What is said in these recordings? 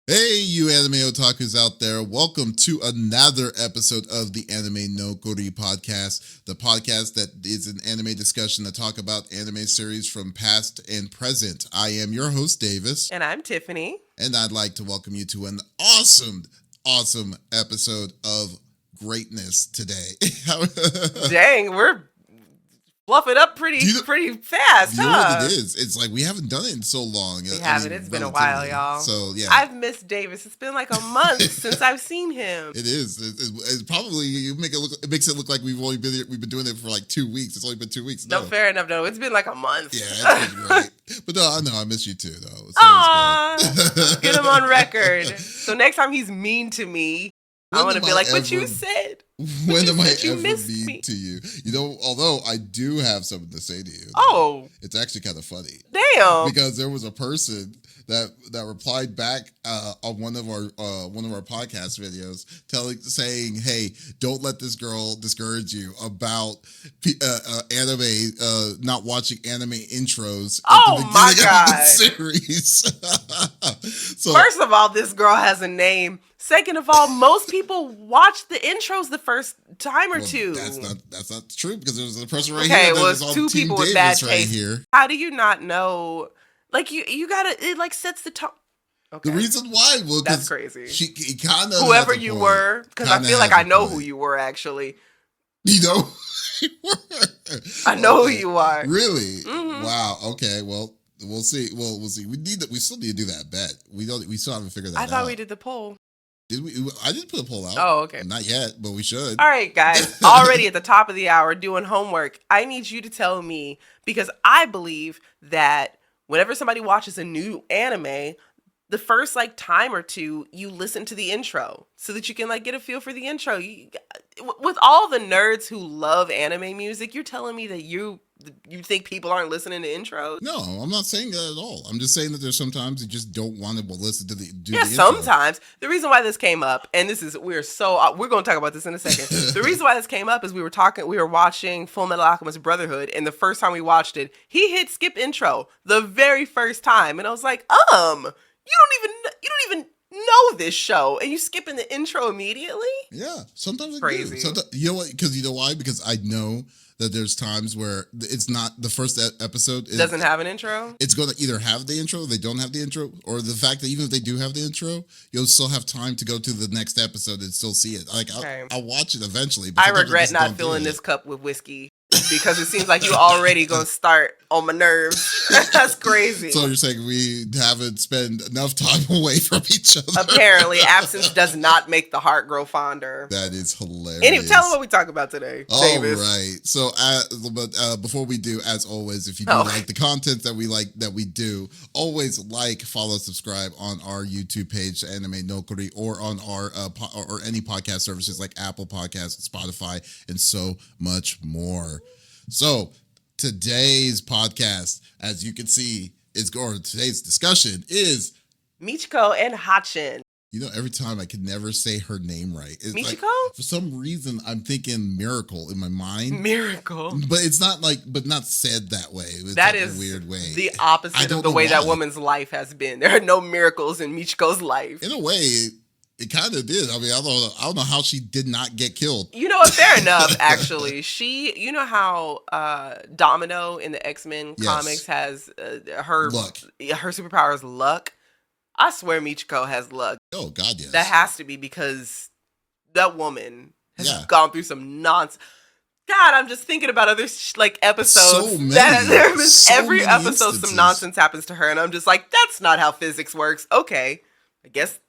Hey, you anime otakus out there. Welcome to another episode of the Anime no Kori podcast, the podcast that is an anime discussion that talk about anime series from past and present. I am your host, Davis. And I'm Tiffany. And I'd like to welcome you to an awesome episode of greatness today. Dang, we're fluffing up pretty fast, You know what it is? It's like we haven't done it in so long. We haven't. It's been a while, y'all. So, yeah. I've missed Davis. It's been like a month since I've seen him. It is. It's probably, it makes it look like we've been doing it for like 2 weeks. It's only been 2 weeks. No, fair enough. No, it's been like a month. Yeah, it's been great. But no, I miss you too, though. So Aww. Get him on record. So next time he's mean to me, I want to be like, but you said. When am I ever mean to you? You know, although I do have something to say to you. Oh. It's actually kind of funny. Damn. Because there was a person that replied back on one of our podcast videos saying, hey, don't let this girl discourage you about anime, not watching anime intros at the beginning of the series. So, first of all, this girl has a name. Second of all, most people watch the intros the first time or two. That's not true, because there's a person right here. here. Okay, well, it's two people with bad taste. Here. How do you not know? Like you gotta, it like sets the tone. Okay. The reason why, well, that's crazy. He kind of whoever you were, because I feel like I know who you were actually. You know, I know who you are. Really? Mm-hmm. Wow. Okay. Well, we'll see. Well, we'll see. We still need to do that bet. We still haven't figured that out. I thought we did the poll. Did we? I didn't put a poll out. Oh, okay. Not yet, but we should. All right, guys. Already at the top of the hour doing homework. I need you to tell me, because I believe that whenever somebody watches a new anime, the first like time or two, you listen to the intro so that you can like get a feel for the intro. With all the nerds who love anime music, you're telling me that you think people aren't listening to intros? No, I'm not saying that at all. I'm just saying that there's sometimes you just don't want to listen to the intro. Sometimes. The reason why this came up, and we're going to talk about this in a second. The reason why this came up is we were watching Full Metal Alchemist Brotherhood, and the first time we watched it, he hit skip intro the very first time, and I was like, you don't even know this show, and you skipping the intro immediately? Yeah, sometimes crazy. You know what? Because you know why? Because I know that there's times where it's not the first episode. It doesn't have an intro? It's going to either have the intro, they don't have the intro, or the fact that even if they do have the intro, you'll still have time to go to the next episode and still see it. Like, okay. I'll watch it eventually. But I regret not filling this cup with whiskey, because it seems like you already gonna start on my nerves. That's crazy. So you're saying we haven't spent enough time away from each other? Apparently, absence does not make the heart grow fonder. That is hilarious. Anyway, tell them what we talk about today, Davis. All right. So, before we do, as always, if you do like the content that we do, always follow, subscribe on our YouTube page, Anime no Kori, or on our or any podcast services like Apple Podcasts, Spotify, and so much more. So today's podcast, as you can see, today's discussion is Michiko and Hatchin. You know, every time I can never say her name right. It's Michiko? Like, for some reason, I'm thinking Miracle in my mind. Miracle. But it's not not said that way. It's that like is a weird way. The opposite of the way that woman's life has been. There are no miracles in Michiko's life. In a way, it kind of did. I mean, I don't know how she did not get killed. You know what? Fair enough, actually. You know how Domino in the X-Men comics has her luck. Her superpower is luck. I swear Michiko has luck. Oh, God, yes. That has to be, because that woman has gone through some nonsense. God, I'm just thinking about other episodes. So many. Every episode, some nonsense happens to her, and I'm just like, that's not how physics works. Okay, I guess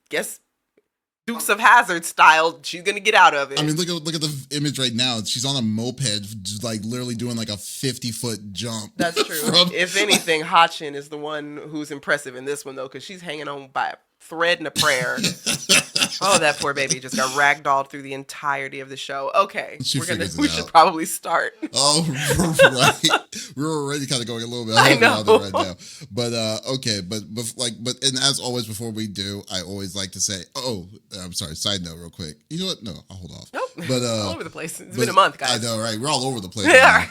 Dukes of Hazzard style, she's gonna get out of it. I mean, look at the image right now. She's on a moped, just like literally doing like a 50-foot jump. That's true. If anything, Hatchin is the one who's impressive in this one, though, because she's hanging on by a thread and a prayer. Oh, that poor baby just got ragdolled through the entirety of the show. Okay, we should probably start. Oh, right. We're already kind of going a little bit heavy on it right now. But okay, but and as always, before we do, I always like to say, I'm sorry. Side note, real quick. You know what? No, I'll hold off. Nope. But all over the place. It's been a month, guys. I know, right? We're all over the place. Yeah.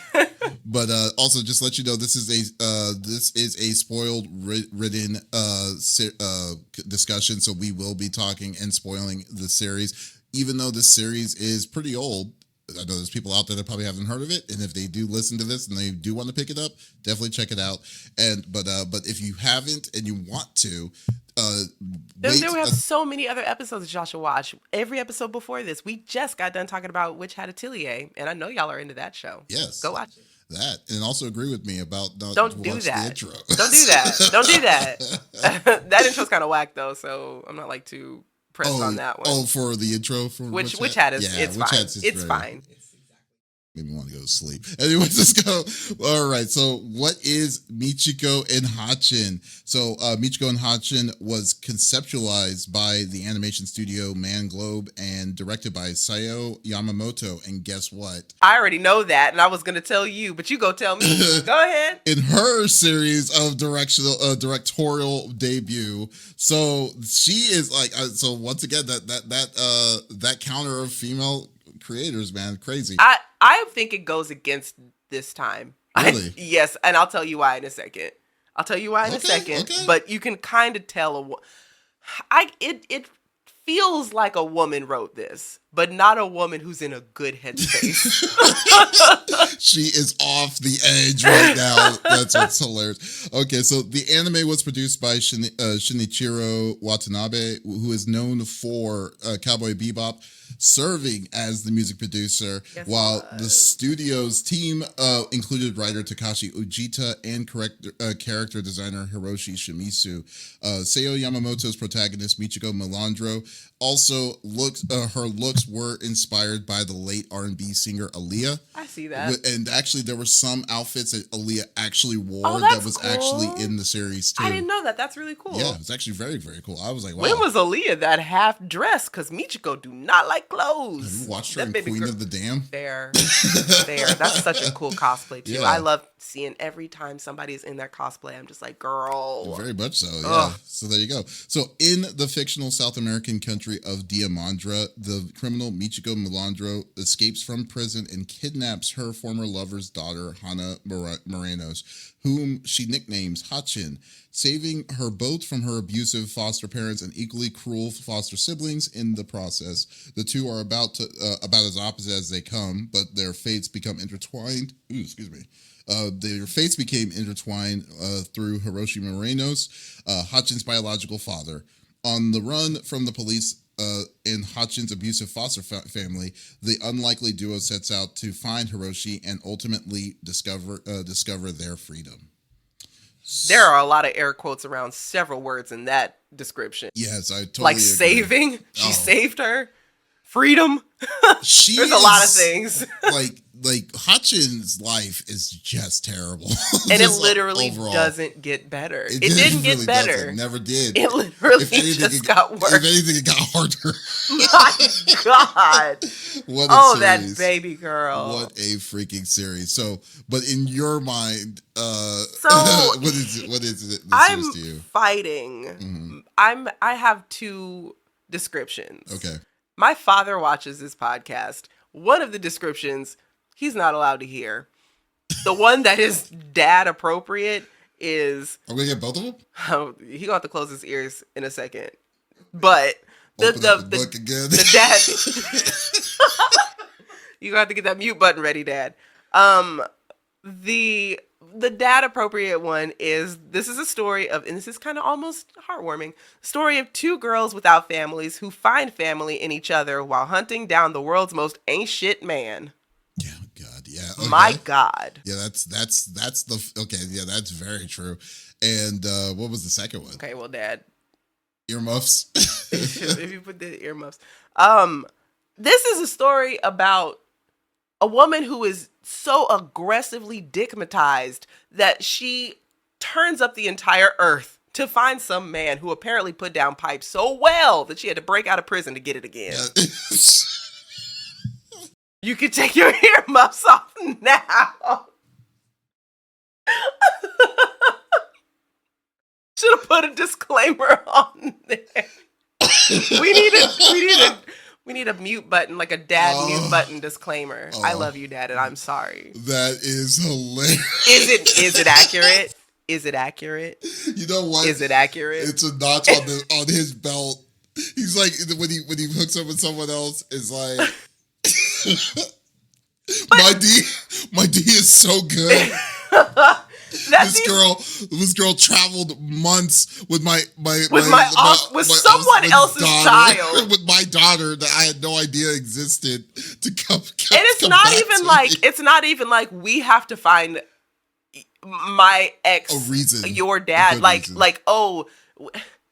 But also, just let you know, this is a spoiled ridden discussion, so we will be talking and spoiling the series, even though this series is pretty old. I know there's people out there that probably haven't heard of it, and if they do listen to this and they do want to pick it up, definitely check it out. And but if you haven't and you want to, then we have so many other episodes that y'all should watch. Every episode before this, we just got done talking about Witch Hat Atelier, and I know y'all are into that show. Yes, go watch it. That, and also agree with me about don't do that. The intro. Don't do that. Don't do that. That intro's kind of whack though, so I'm not like too pressed on that one. Oh, for the intro for Witch Hat is it's fine. It's fine. Made me want to go to sleep. Anyways, let's go. All right. So, what is Michiko and Hatchin? So, Michiko and Hatchin was conceptualized by the animation studio Man Globe and directed by Sayo Yamamoto. And guess what? I already know that, and I was going to tell you, but you go tell me. Go ahead. In her series of directorial debut, so she is like. So once again, that counter of female creators, man, crazy. I think it goes against this time. Really? Yes, and I'll tell you why in a second. Okay. But you can kind of tell it feels like a woman wrote this, but not a woman who's in a good headspace. She is off the edge right now. That's what's hilarious. Okay, so the anime was produced by Shinichiro Watanabe, who is known for Cowboy Bebop, serving as the music producer, while the studio's team included writer Takashi Ujita and character designer Hiroshi Shimizu. Sayo Yamamoto's protagonist, Michiko Melandro, also her looks were inspired by the late R&B singer Aaliyah. I see that. And actually, there were some outfits that Aaliyah actually wore that was cool. Actually in the series too. I didn't know that. That's really cool. Yeah, it's actually very, very cool. I was like, wow. When was Aaliyah that half dressed? Because Michiko do not like clothes. Have you watched her in Queen of the Dam? There. That's such a cool cosplay too. Yeah. I love seeing every time somebody is in their cosplay. I'm just like, girl. Very much so. Yeah. Ugh. So there you go. So in the fictional South American country of Diamandra, the criminal Michiko Melandro escapes from prison and kidnaps her former lover's daughter, Hana Morenos, whom she nicknames Hatchin, saving her both from her abusive foster parents and equally cruel foster siblings in the process. The two are about as opposite as they come, but their fates become intertwined. Their fates became intertwined through Hiroshi Morenos, Hatchin's biological father. On the run from the police in Hatchin's abusive foster family, the unlikely duo sets out to find Hiroshi and ultimately discover their freedom. There are a lot of air quotes around several words in that description. Yes, I totally like agree. Saving. She saved her. Freedom. There's a lot of things. like Hatchin's life is just terrible. And it literally doesn't get better. It didn't get really better. Doesn't. Never did. It literally just got worse. If anything, it got harder. My God. What a series. That baby girl. What a freaking series. So, but in your mind, what is it? I'm to you? Fighting. Mm-hmm. I have two descriptions. Okay. My father watches this podcast. One of the descriptions he's not allowed to hear. The one that is dad appropriate is... Are we going to get both of them? He's going to have to close his ears in a second. But the book again. The dad... You're going to have to get that mute button ready, Dad. The dad appropriate one is, this is a story of, and this is kind of almost heartwarming, story of two girls without families who find family in each other while hunting down the world's most ain't shit man. Yeah, God, yeah. Okay. My God. Yeah, that's okay, yeah, that's very true. And what was the second one? Okay, well, Dad. Earmuffs. If you put the earmuffs. This is a story about a woman who is so aggressively digmatized that she turns up the entire earth to find some man who apparently put down pipes so well that she had to break out of prison to get it again. Yeah. You can take your earmuffs off now. Should have put a disclaimer on there. We need to We need a mute button, like a dad mute button disclaimer. I love you, Dad, and I'm sorry. That is hilarious. Is it accurate? Is it accurate? You know what? Is it accurate? It's a notch on his belt. He's like when he hooks up with someone else, it's like my D is so good. This girl traveled months with someone else's child, with my daughter that I had no idea existed to come. And it's not even like we have to find my ex, a reason, your dad,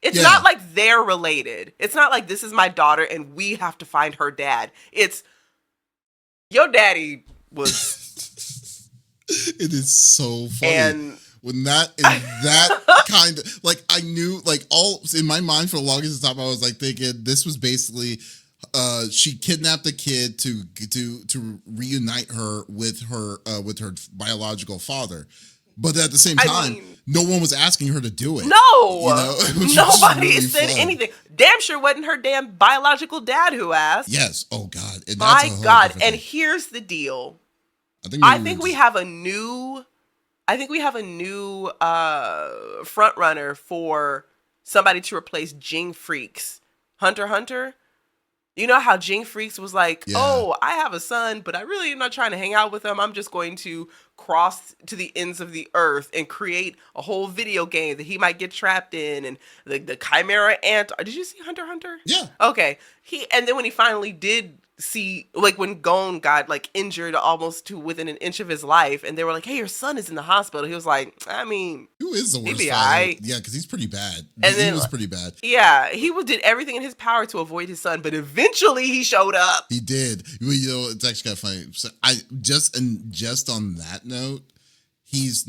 it's not like they're related. It's not like this is my daughter and we have to find her dad. It's your daddy was. It is so funny. And when that kind of I knew all in my mind for the longest time I was thinking this was basically she kidnapped a kid to reunite her with her biological father. But at the same time, no one was asking her to do it. No, nobody said anything. Damn sure wasn't her damn biological dad who asked. Yes. Oh God. And my God. And here's the deal. I think we have a new front runner for somebody to replace Jing Freaks. Hunter x Hunter. You know how Jing Freaks was like, oh, I have a son, but I really am not trying to hang out with him. I'm just going to cross to the ends of the earth and create a whole video game that he might get trapped in. And the Chimera Ant. Did you see Hunter x Hunter? Yeah. Okay. And then when he finally did see, when Gon got injured almost to within an inch of his life, and they were like, hey, your son is in the hospital. He was like, I mean, who is the worst fighter? Right. Yeah, because he's pretty bad. And he was pretty bad. Yeah, he did everything in his power to avoid his son, but eventually he showed up. He did. You know, it's actually kind of funny. So just on that note, he's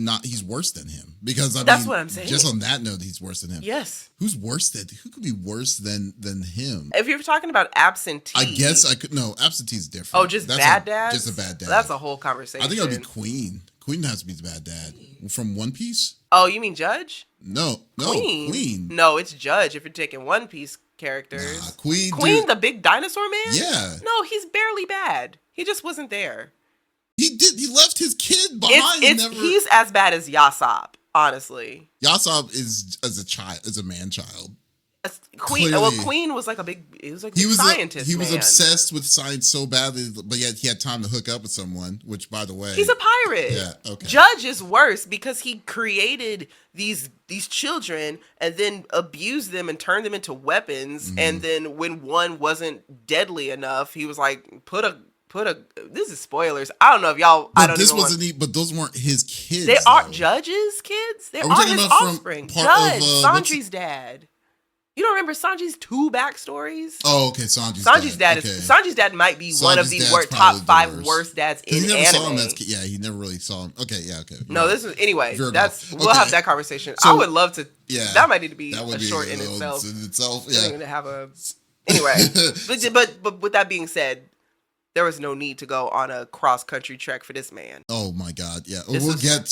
worse than him, because that's what I'm saying. Just on that note, he's worse than him. Yes. Who could be worse than him? If you're talking about absentee, I guess I could. No, absentee is different. Oh, just bad dad. Just a bad dad. That's a whole conversation. I think it would be Queen. Queen has to be the bad dad from One Piece. Oh, you mean Judge? No, Queen. No, it's Judge. If you're taking One Piece characters, nah, Queen, dude. The big dinosaur man. Yeah. No, he's barely bad. He just wasn't there. He left his kid behind. He's as bad as Yasop, honestly. Yasop is a man child. Queen. Clearly. Well, Queen was a scientist. He was obsessed with science so badly, but yet he had time to hook up with someone. Which, by the way, he's a pirate. Yeah. Okay. Judge is worse because he created these children and then abused them and turned them into weapons. Mm-hmm. And then when one wasn't deadly enough, he was like, put a. This is spoilers. I don't know if y'all. But but those weren't his kids. They aren't Judge's kids. They are his offspring. Judge, Sanji's dad. You don't remember Sanji's 2 backstories? Oh, okay. Sanji's dad is Sanji's dad might be one of the top 5 worst dads in anime. Saw him he never really saw him. Okay, yeah, okay. No, this is anyway. We'll have that conversation. So, I would love to. Yeah, that might need to be a short in itself. Yeah, to have a anyway. but with that being said, there was no need to go on a cross-country trek for this man. Oh my God, yeah. We'll get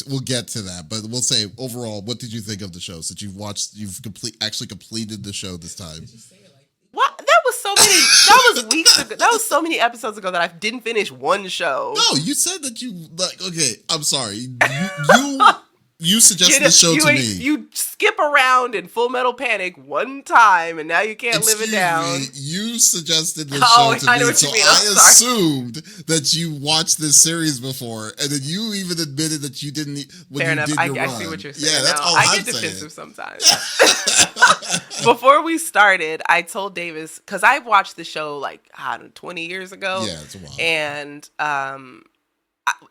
to that, but we'll say overall, what did you think of the show? Since you've actually completed the show this time. What? That was so many. That was weeks ago. That was so many episodes ago that I didn't finish one show. No, you said that you okay, I'm sorry. You suggested the show to me. You skip around in Full Metal Panic one time, and now you can't live it down. You suggested the show to me, so I assumed that you watched this series before, and then you even admitted that you didn't. Fair enough. I see what you're saying. Yeah, that's all I get defensive sometimes. Before we started, I told Davis, because I watched the show 20 years ago. Yeah, it's a while. And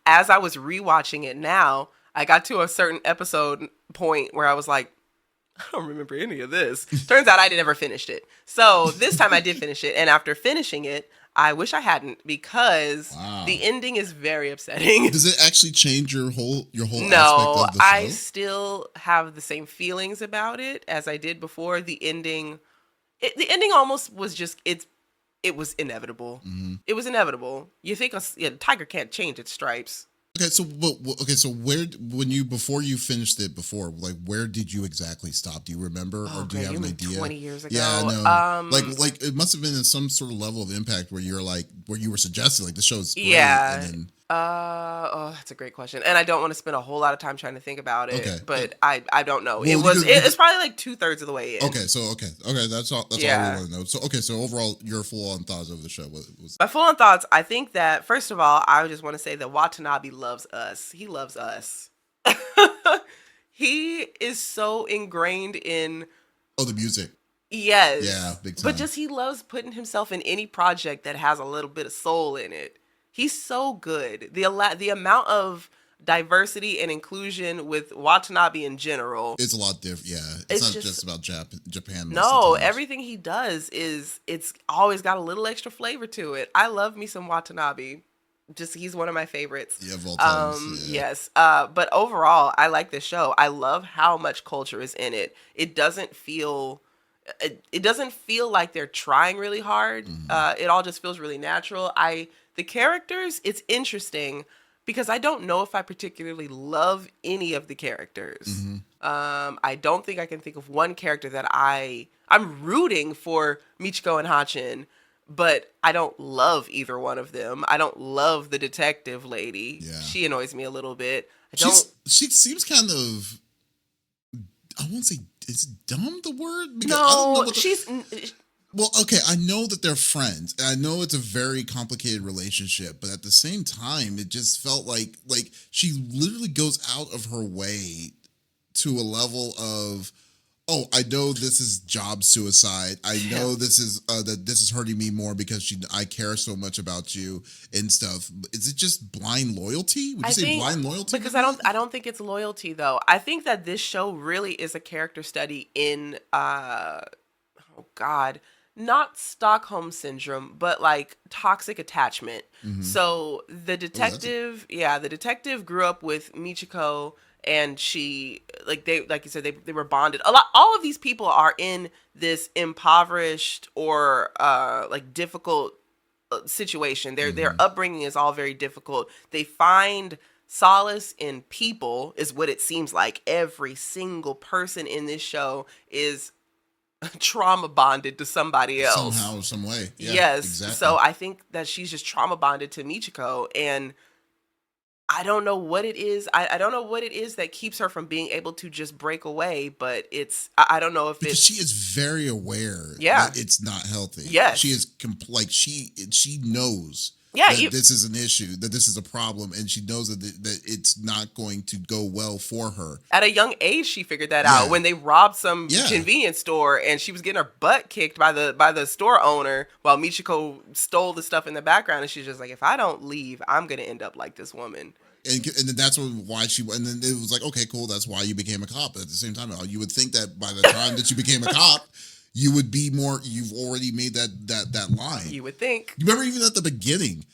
as I was rewatching it now, I got to a certain episode point where I was like, I don't remember any of this. Turns out I never finished it. So this time I did finish it. And after finishing it, I wish I hadn't, because the ending is very upsetting. Does it actually change your whole no, aspect of the show? I still have the same feelings about it as I did before. The ending almost was just, it was inevitable. Mm-hmm. It was inevitable. You think a tiger can't change its stripes. Okay, so where before you finished it before, like where did you exactly stop? Do you remember, or do you have an idea? 20 years ago. Yeah, I know. Like it must have been in some sort of level of impact where you were suggesting like the show's great, Yeah. and then That's a great question, and I don't want to spend a whole lot of time trying to think about it. okay, But I don't know. well, It's probably like 2/3 of the way in. okay, so okay, that's all we want to know. So okay, so overall, your full on thoughts of the show was My full on thoughts. I think that first of all, I just want to say that Watanabe loves us. He loves us. He is so ingrained in. oh, the music. Yes. Yeah, big time. But just he loves putting himself in any project that has a little bit of soul in it. He's so good. The amount of diversity and inclusion with Watanabe in general. It's a lot different. Yeah, it's not just about Japan. No, everything he does it's always got a little extra flavor to it. I love me some Watanabe. Just he's one of my favorites. Yeah, of all times. Yeah. Yes. But overall, I like this show. I love how much culture is in it. It doesn't feel like they're trying really hard. It all just feels really natural. The characters, it's interesting because I don't know if I particularly love any of the characters. I don't think I can think of one character that I'm rooting for Michiko and Hatchin, but I don't love either one of them. I don't love the detective lady. Yeah. She annoys me a little bit. She seems kind of, I won't say, is dumb the word? Because I don't know she's... Well, okay, I know that they're friends, and I know it's a very complicated relationship, but at the same time, it just felt like she literally goes out of her way to a level of, oh, I know this is job suicide. I know this is that this is hurting me more because I care so much about you and stuff. Is it just blind loyalty? Would you say blind loyalty? Because I don't think it's loyalty though. I think that this show really is a character study in not Stockholm syndrome, but like toxic attachment. So the detective, the detective grew up with Michiko, and she, like you said, they were bonded. All of these people are in this impoverished or like difficult situation. Their upbringing is all very difficult. They find solace in people, is what it seems like. Every single person in this show is trauma bonded to somebody else somehow, some way. Yeah, yes, exactly. So I think that she's just trauma bonded to Michiko, and I don't know what it is. I don't know what it is that keeps her from being able to just break away, but I don't know if because it's... she is very aware that it's not healthy. Yes. She is she knows that this is an issue, that this is a problem, and she knows that it's not going to go well for her. At a young age, she figured that out when they robbed some convenience store, and she was getting her butt kicked by the store owner while Michiko stole the stuff in the background, and she's just like, if I don't leave, I'm gonna end up like this woman. And then that's why and then it was like, okay, cool, that's why you became a cop. But at the same time, you would think that by the time that you became a cop, you would be more, you've already made that line. You would think. You remember even at the beginning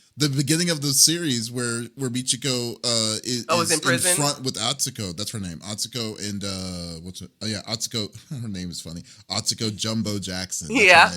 of the series where Michiko is in prison? In front with Atsuko. That's her name. Atsuko and Atsuko. Her name is funny. Atsuko Jumbo Jackson. Yeah.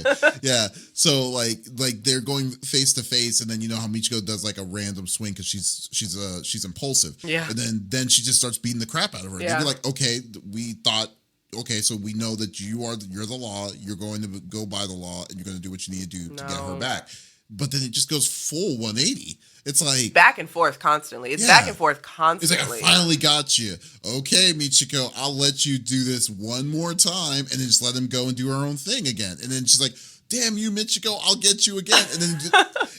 So like they're going face to face, and then you know how Michiko does like a random swing because she's impulsive. Yeah. And then she just starts beating the crap out of her. Yeah. And you're like, okay, we thought. Okay, so we know that you're the law. You're going to go by the law, and you're going to do what you need to do to get her back. But then it just goes full 180. It's like back and forth constantly. It's back and forth constantly. It's like, I finally got you. Okay, Michiko, I'll let you do this one more time, and then just let him go and do her own thing again. And then she's like, damn you, Michiko, I'll get you again. And then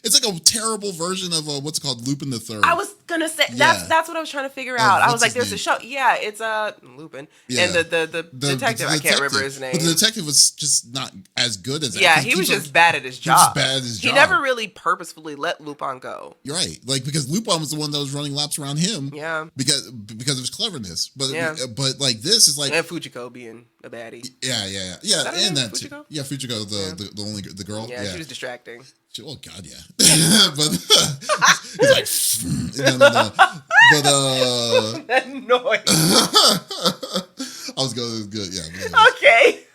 it's like a terrible version of what's it called, Lupin the Third. I was gonna say that's what I was trying to figure out. I was like, there's a show. Yeah, it's Lupin. Yeah. And the detective, I can't remember his name. But the detective was just not as good as he was just bad at his job. He never really purposefully let Lupin go. You're right. Like, because Lupin was the one that was running laps around him. Yeah. Because of his cleverness. But like this is like, and Fujiko being a baddie. Yeah. And that too. Yeah, Fujiko, the only the girl. Yeah, she was distracting. Oh God, yeah. But he's like, no. But that noise. I was going good, yeah. Okay.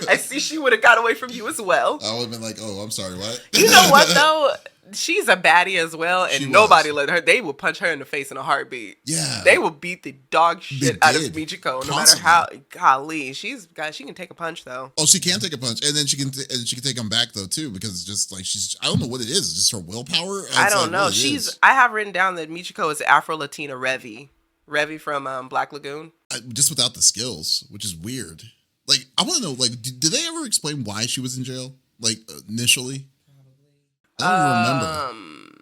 I see she would have got away from you as well. I would have been like, oh, I'm sorry, what? You know what, though? She's a baddie as well, and nobody let her. They will punch her in the face in a heartbeat. Yeah. They will beat the dog shit out of Michiko, no matter how. Golly, she can take a punch, though. Oh, she can take a punch, and then she can take them back, though, too, because it's just like I don't know what it is. It's just her willpower? I don't know. I have written down that Michiko is Afro-Latina Revy. Revy from Black Lagoon. Just without the skills, which is weird. Like, I want to know, like, did they ever explain why she was in jail? Like, initially? I don't remember.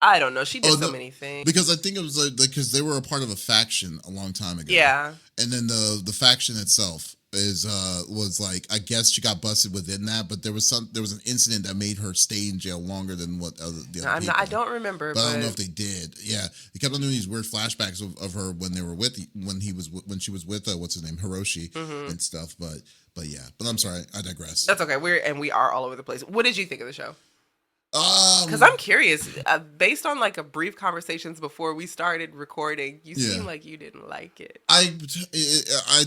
I don't know. She did so many things. Because I think it was like because they were a part of a faction a long time ago. Yeah. And then the faction itself was like, I guess she got busted within that, but there was an incident that made her stay in jail longer than what the other people. I don't remember, but I don't know if they did. Yeah, they kept on doing these weird flashbacks of her when they were when she was with what's his name, Hiroshi, and stuff. But yeah, but I'm sorry, I digress. That's okay. We are all over the place. What did you think of the show? Because I'm curious, based on like a brief conversations before we started recording, you seem like you didn't like it. I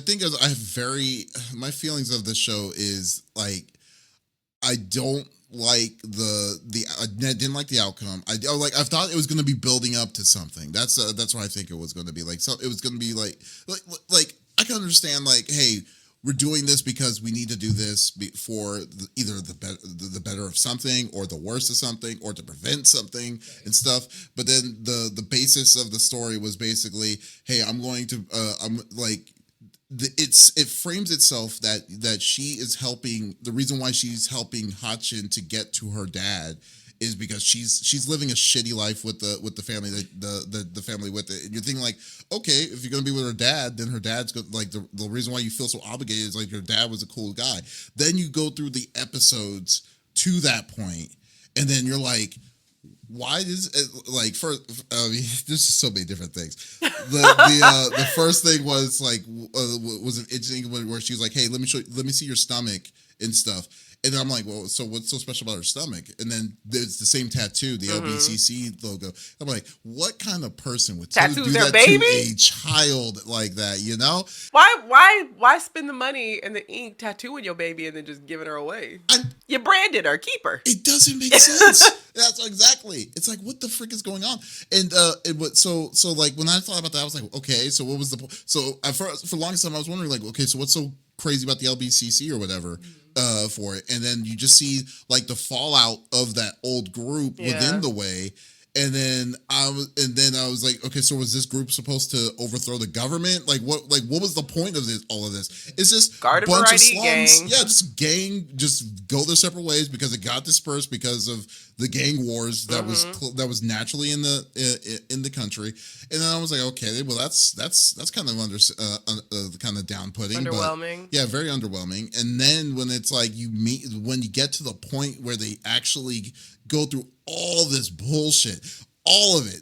think I have my feelings of this show is like I don't like I didn't like the outcome. I thought it was going to be building up to something. That's what I think it was going to be like. So it was going to be like I can understand like, hey, we're doing this because we need to do this for either the better of something or the worst of something or to prevent something and stuff. But then the basis of the story was basically, hey, I'm going to it frames itself that she is helping. The reason why she's helping Hatchin to get to her dad is because she's living a shitty life with the family, the family with it. And you're thinking like, okay, if you're gonna be with her dad, then her dad's like the reason why you feel so obligated is like your dad was a cool guy. Then you go through the episodes to that point, and then you're like, why is it like first? I mean, there's just so many different things. The first thing was like was an interesting one where she was like, hey, let me see your stomach and stuff. And then I'm like, well, so what's so special about her stomach? And then there's the same tattoo, the LBCC logo. I'm like, what kind of person would do that baby? To a child like that, you know? Why spend the money and the ink tattooing your baby and then just giving her away? You branded her, keep her. It doesn't make sense. That's exactly. It's like, what the frick is going on? And so like when I thought about that, I was like, okay, so what was the point? So for the longest time, I was wondering like, okay, so what's so crazy about the LBCC or whatever for it? And then you just see like the fallout of that old group within the way. And then I was like, okay, so was this group supposed to overthrow the government? Like what was the point of all of this? It's just a bunch of slums. Gang. Yeah, just go their separate ways because it got dispersed because of the gang wars that was naturally in the country. And then I was like, okay, well that's kind of kind of down-putting, underwhelming. But, yeah, very underwhelming. And then when it's like when you get to the point where they actually go through all this bullshit, all of it.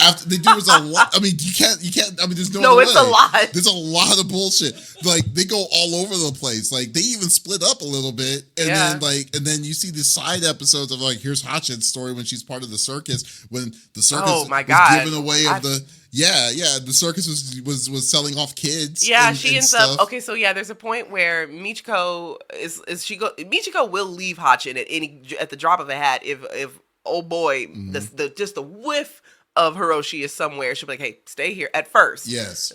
After there was a lot. I mean, you can't. I mean, there's no. It's a lot. There's a lot of bullshit. Like they go all over the place. Like they even split up a little bit, and then you see the side episodes of like here's Hatchin's story when she's part of the circus when the circus was given away the circus was selling off kids. Yeah, she ends up okay. So yeah, there's a point where Michiko Michiko will leave Hatchin at the drop of a hat if oh boy, just the whiff of Hiroshi is somewhere. She'll be like, hey, stay here at first. Yes.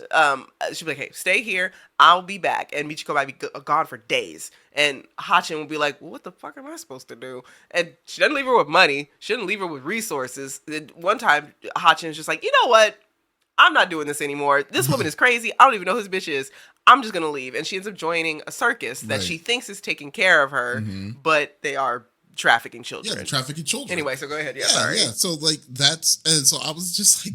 She'll be like, hey, stay here. I'll be back. And Michiko might be gone for days. And Hatchin will be like, well, what the fuck am I supposed to do? And she doesn't leave her with money. She doesn't leave her with resources. And one time, Hatchin is just like, you know what? I'm not doing this anymore. This woman is crazy. I don't even know who this bitch is. I'm just going to leave. And she ends up joining a circus that she thinks is taking care of her, but they are trafficking children. Yeah, trafficking children. Anyway, so go ahead. Yeah, sorry. Yeah. So like and so I was just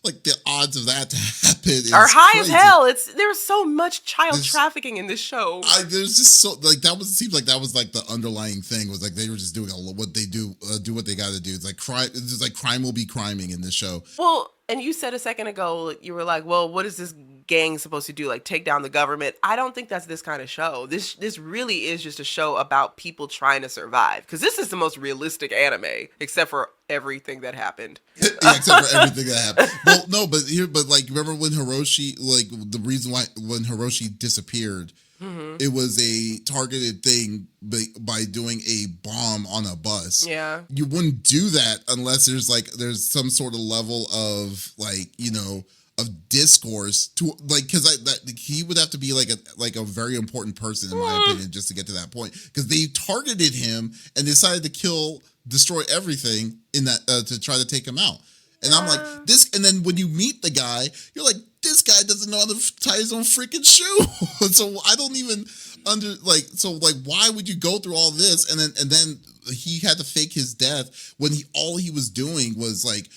like the odds of that to happen are high crazy. As hell. There's so much child trafficking in this show. There's just so like that was. It seems like that was like the underlying thing was like they were just doing what they do what they got to do. It's like crime. It's just like crime will be criming in this show. Well, and you said a second ago you were like, well, what is this gang supposed to do? Like take down the government? I don't think that's this kind of show. This really is just a show about people trying to survive. Because this is the most realistic anime, except for everything that happened. Except for everything that happened. Well, no, but like remember when Hiroshi, like the reason why when Hiroshi disappeared Mm-hmm. It was a targeted thing by doing a bomb on a bus. Yeah. You wouldn't do that unless there's some sort of level of of discourse to because he would have to be like a very important person in my opinion just to get to that point, because they targeted him and decided to destroy everything in that to try to take him out. And I'm like, this, and then when you meet the guy, you're like, this guy doesn't know how to tie his own freaking shoe. So I don't even why would you go through all this? And then he had to fake his death when all he was doing was like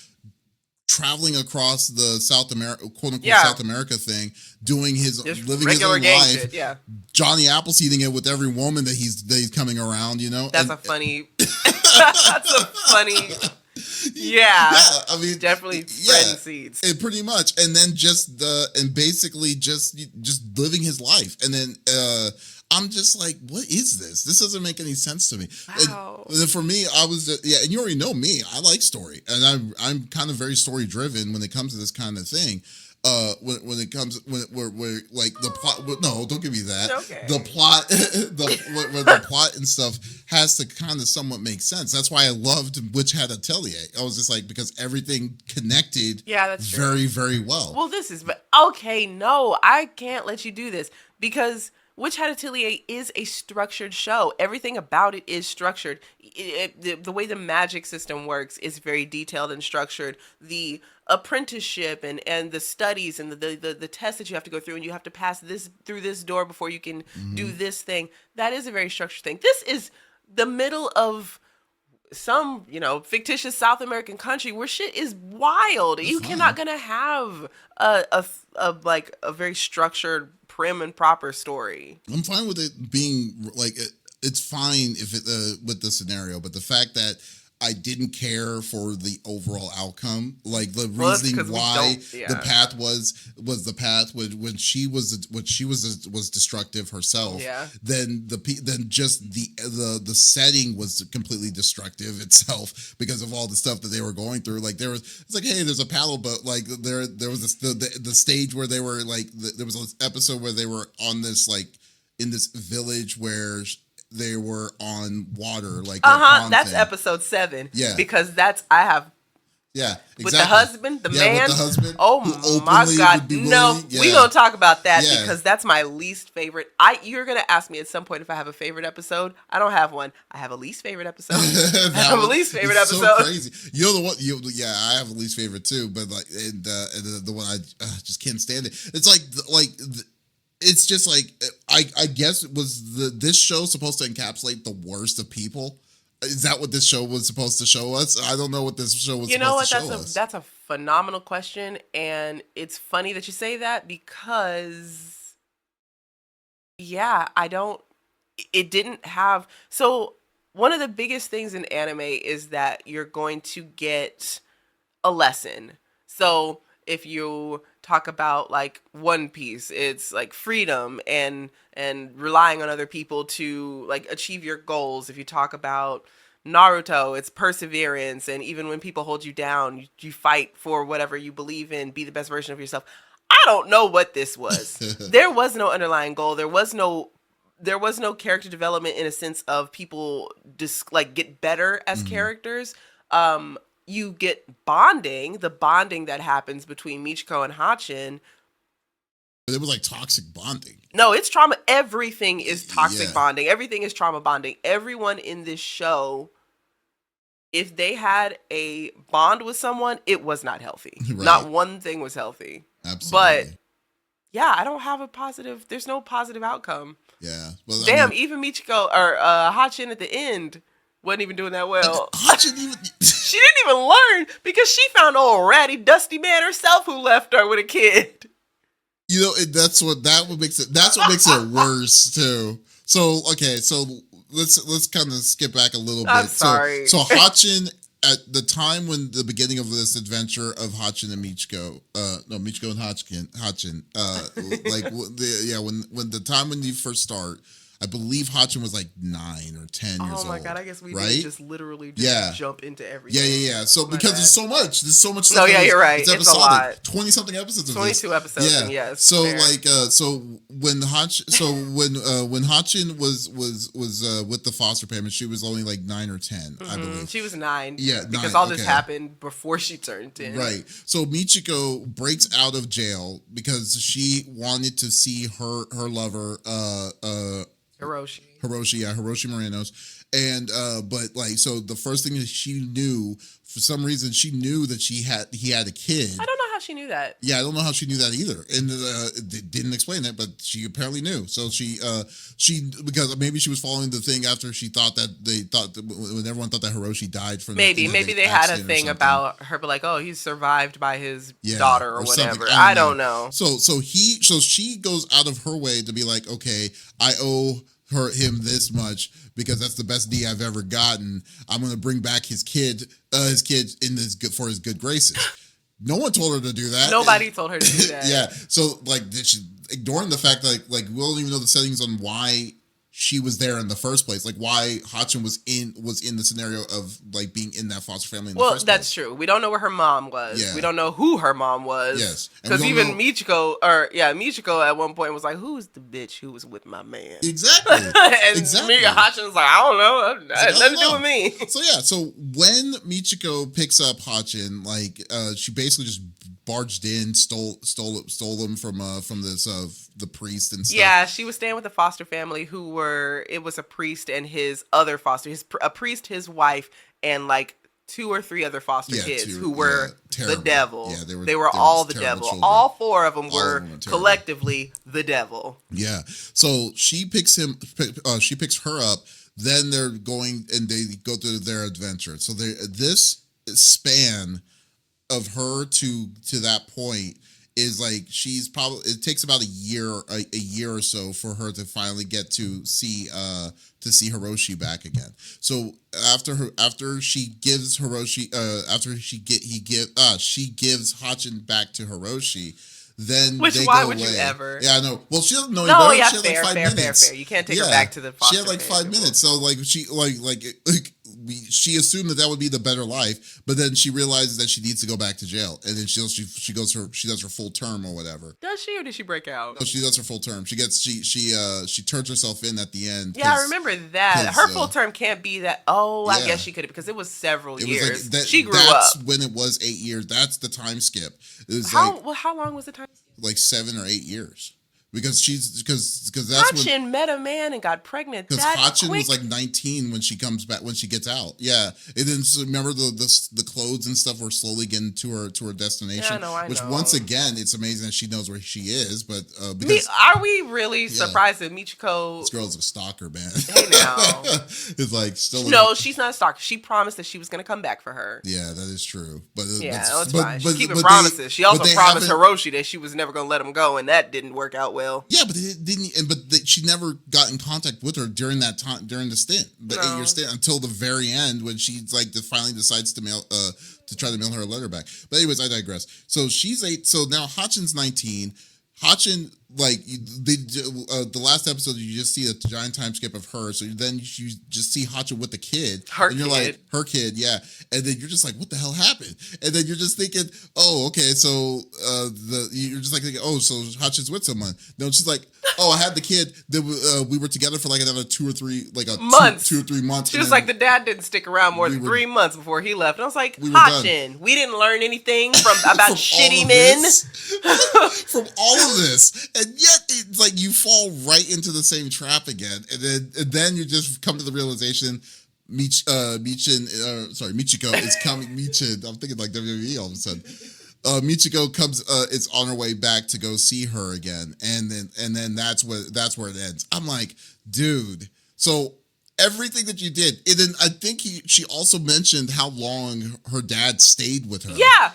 traveling across the South America, quote unquote, South America thing, doing his, just living his own life. Shit, yeah. Johnny Appleseeding it with every woman that he's coming around, That's a funny, yeah. I mean, definitely spreading seeds. Pretty much. And then basically just living his life. And then I'm just like, what is this? This doesn't make any sense to me. Wow. And for me, I was and you already know me. I like story, and I'm kind of very story driven when it comes to this kind of thing. When it comes when like the plot. No, don't give me that. Okay. The plot, where the plot and stuff has to kind of somewhat make sense. That's why I loved Witch Hat Atelier. I was just like, because everything connected. Yeah, that's true. Very, very well. Well, okay. No, I can't let you do this, because Witch Hat Atelier is a structured show. Everything about it is structured. The way the magic system works is very detailed and structured. The apprenticeship and the studies and the tests that you have to go through, and you have to pass through this door before you can do this thing. That is a very structured thing. This is the middle of some, fictitious South American country where shit is wild. You cannot gonna have a very structured, prim and proper story. I'm fine with it being like it's fine if it with the scenario, but the fact that I didn't care for the overall outcome, like the reasoning why the path was the path when she was destructive herself. Yeah. Then just the setting was completely destructive itself because of all the stuff that they were going through. Like it's like, hey, there's a paddle boat. Like there was the stage where they were like there was an episode where they were on this like in this village where they were on water, like that's episode 7. Yeah, because I have exactly. With the husband, the man. With the husband. Oh my God, no, we gonna talk about that because that's my least favorite. You're gonna ask me at some point if I have a favorite episode. I don't have one. I have a least favorite episode. I have a least favorite episode. So crazy. You're the one. I have a least favorite too, but like, and the one I just can't stand it. It's like. It's just like I guess this show supposed to encapsulate the worst of people? Is that what this show was supposed to show us? I don't know what this show was supposed to show us. That's a phenomenal question, and it's funny that you say that because it didn't have. So one of the biggest things in anime is that you're going to get a lesson. So if you talk about like One Piece, it's like freedom and relying on other people to like achieve your goals. If you talk about Naruto, it's perseverance, and even when people hold you down, you fight for whatever you believe in, be the best version of yourself. I don't know what this was. There was no underlying goal. There was no character development in a sense of people just like get better as characters. You get the bonding that happens between Michiko and Hatchin. But it was like toxic bonding. No, it's trauma. Everything is toxic bonding. Everything is trauma bonding. Everyone in this show, if they had a bond with someone, it was not healthy. Right. Not one thing was healthy. Absolutely. But yeah, I don't have there's no positive outcome. Yeah. Well, damn, even Michiko or Hatchin at the end wasn't even doing that well. She didn't even learn because she found old ratty dusty man herself who left her with a kid. That's what makes it worse too. So let's kind of skip back a little bit. I'm sorry. So Hatchin, at the time when the beginning of this adventure of Hatchin and Michiko, Michiko and Hatchin, when the time when you first start, I believe Hatchin was like 9 or 10 years old. Oh my god, I guess we right? did just literally just jump into everything. Yeah. So because there's so much stuff. No, yeah, you're right. It's a lot. 20 something episodes of 22 this. episodes. Yeah. And yes. So fair. like when Hatchin was with the foster parents, she was only like 9 or 10, I believe. She was 9. Yeah, because all this happened before she turned 10. Right. So Michiko breaks out of jail because she wanted to see her lover Hiroshi. Hiroshi Moreno's. And but like, so the first thing that she knew, for some reason, she knew that he had a kid. I don't know how she knew that. Yeah, I don't know how she knew that either, and it didn't explain it, but she apparently knew. So she because maybe she was following the thing after she thought that when everyone thought that Hiroshi died from maybe they had a thing about her, but like, oh, he's survived by his daughter or whatever. I don't know. So she goes out of her way to be like, okay, I owe him this much because that's the best D I've ever gotten. I'm going to bring back his kid in for his good graces. No one told her to do that. Nobody told her to do that. Yeah. So like, ignoring the fact that like we don't even know the settings on why she was there in the first place, like why Hatchin was in the scenario of like being in that foster family. Well, that's true. We don't know where her mom was. Yeah. We don't know who her mom was. Yes, because even Michiko at one point was like, "Who's the bitch who was with my man?" Exactly. And Hatchin was like, "I don't know. Nothing to do with me." So yeah. So when Michiko picks up Hatchin, like she basically just barged in, stole them from this the priest and stuff. Yeah, she was staying with a foster family it was a priest and his other a priest, his wife, and like 2 or 3 other foster kids who were the devil. Yeah, they were all the devil. Children. All 4 of them were collectively the devil. Yeah. So she picks her up. Then they're going and they go through their adventure. So this span of her to that point is like it takes about a year or so for her to finally get to see Hiroshi back again. So after she gives Hiroshi she gives Hatchin back to Hiroshi. Then why would you ever? Yeah, I know. Well, she doesn't know any better. Yeah, she had fair. You can't take her back to the foster. She had like 5 minutes. So like she she assumed that would be the better life, but then she realizes that she needs to go back to jail, and then she does her full term or whatever. Does she, or did she break out? No, she does her full term. She turns herself in at the end. Yeah, I remember that. Her full term can't be that. Oh, I guess she could have, because it was several years. She grew up. That's when it was 8 years. That's the time skip. It was how long was the time skip? Like 7 or 8 years. Because that's Hatchin met a man and got pregnant. Because Hatchin was like 19 when she comes back, when she gets out. Yeah, and then remember the clothes and stuff were slowly getting to her destination. Yeah, I know. Which once again, it's amazing that she knows where she is. But are we really surprised that Michiko? This girl's a stalker, man. Hey now, it's like still. No, she's not a stalker. She promised that she was going to come back for her. Yeah, that is true. But that's fine. She's keeping promises. She also promised Hiroshi that she was never going to let him go, and that didn't work out well. Yeah, but it didn't. She never got in contact with her during that time, during the stint, the 8-year stint, until the very end when she finally decides to try to mail her a letter back. But anyways, I digress. So she's 8. So now Hatchin's 19. Hatchin, like the last episode, you just see a giant time skip of her. So then you just see Hatchin with the kid, like, her kid, yeah. And then you're just like, what the hell happened? And then you're just thinking, oh, okay, so you're just like, oh, so Hatchin's with someone. No, she's like, oh, I had the kid. Then we were together for like another 2 or 3 months. 2 or 3 months. She was like, the dad didn't stick around more than 3 months before he left. And I was like, Hatchin, we didn't learn anything about shitty men. From all of this, and yet it's like you fall right into the same trap again, and then you just come to the realization Michiko is coming. I'm thinking like WWE all of a sudden. Michiko comes is on her way back to go see her again, and then that's where it ends. I'm like, dude, so everything that you did, and then I think she also mentioned how long her dad stayed with her. Yeah,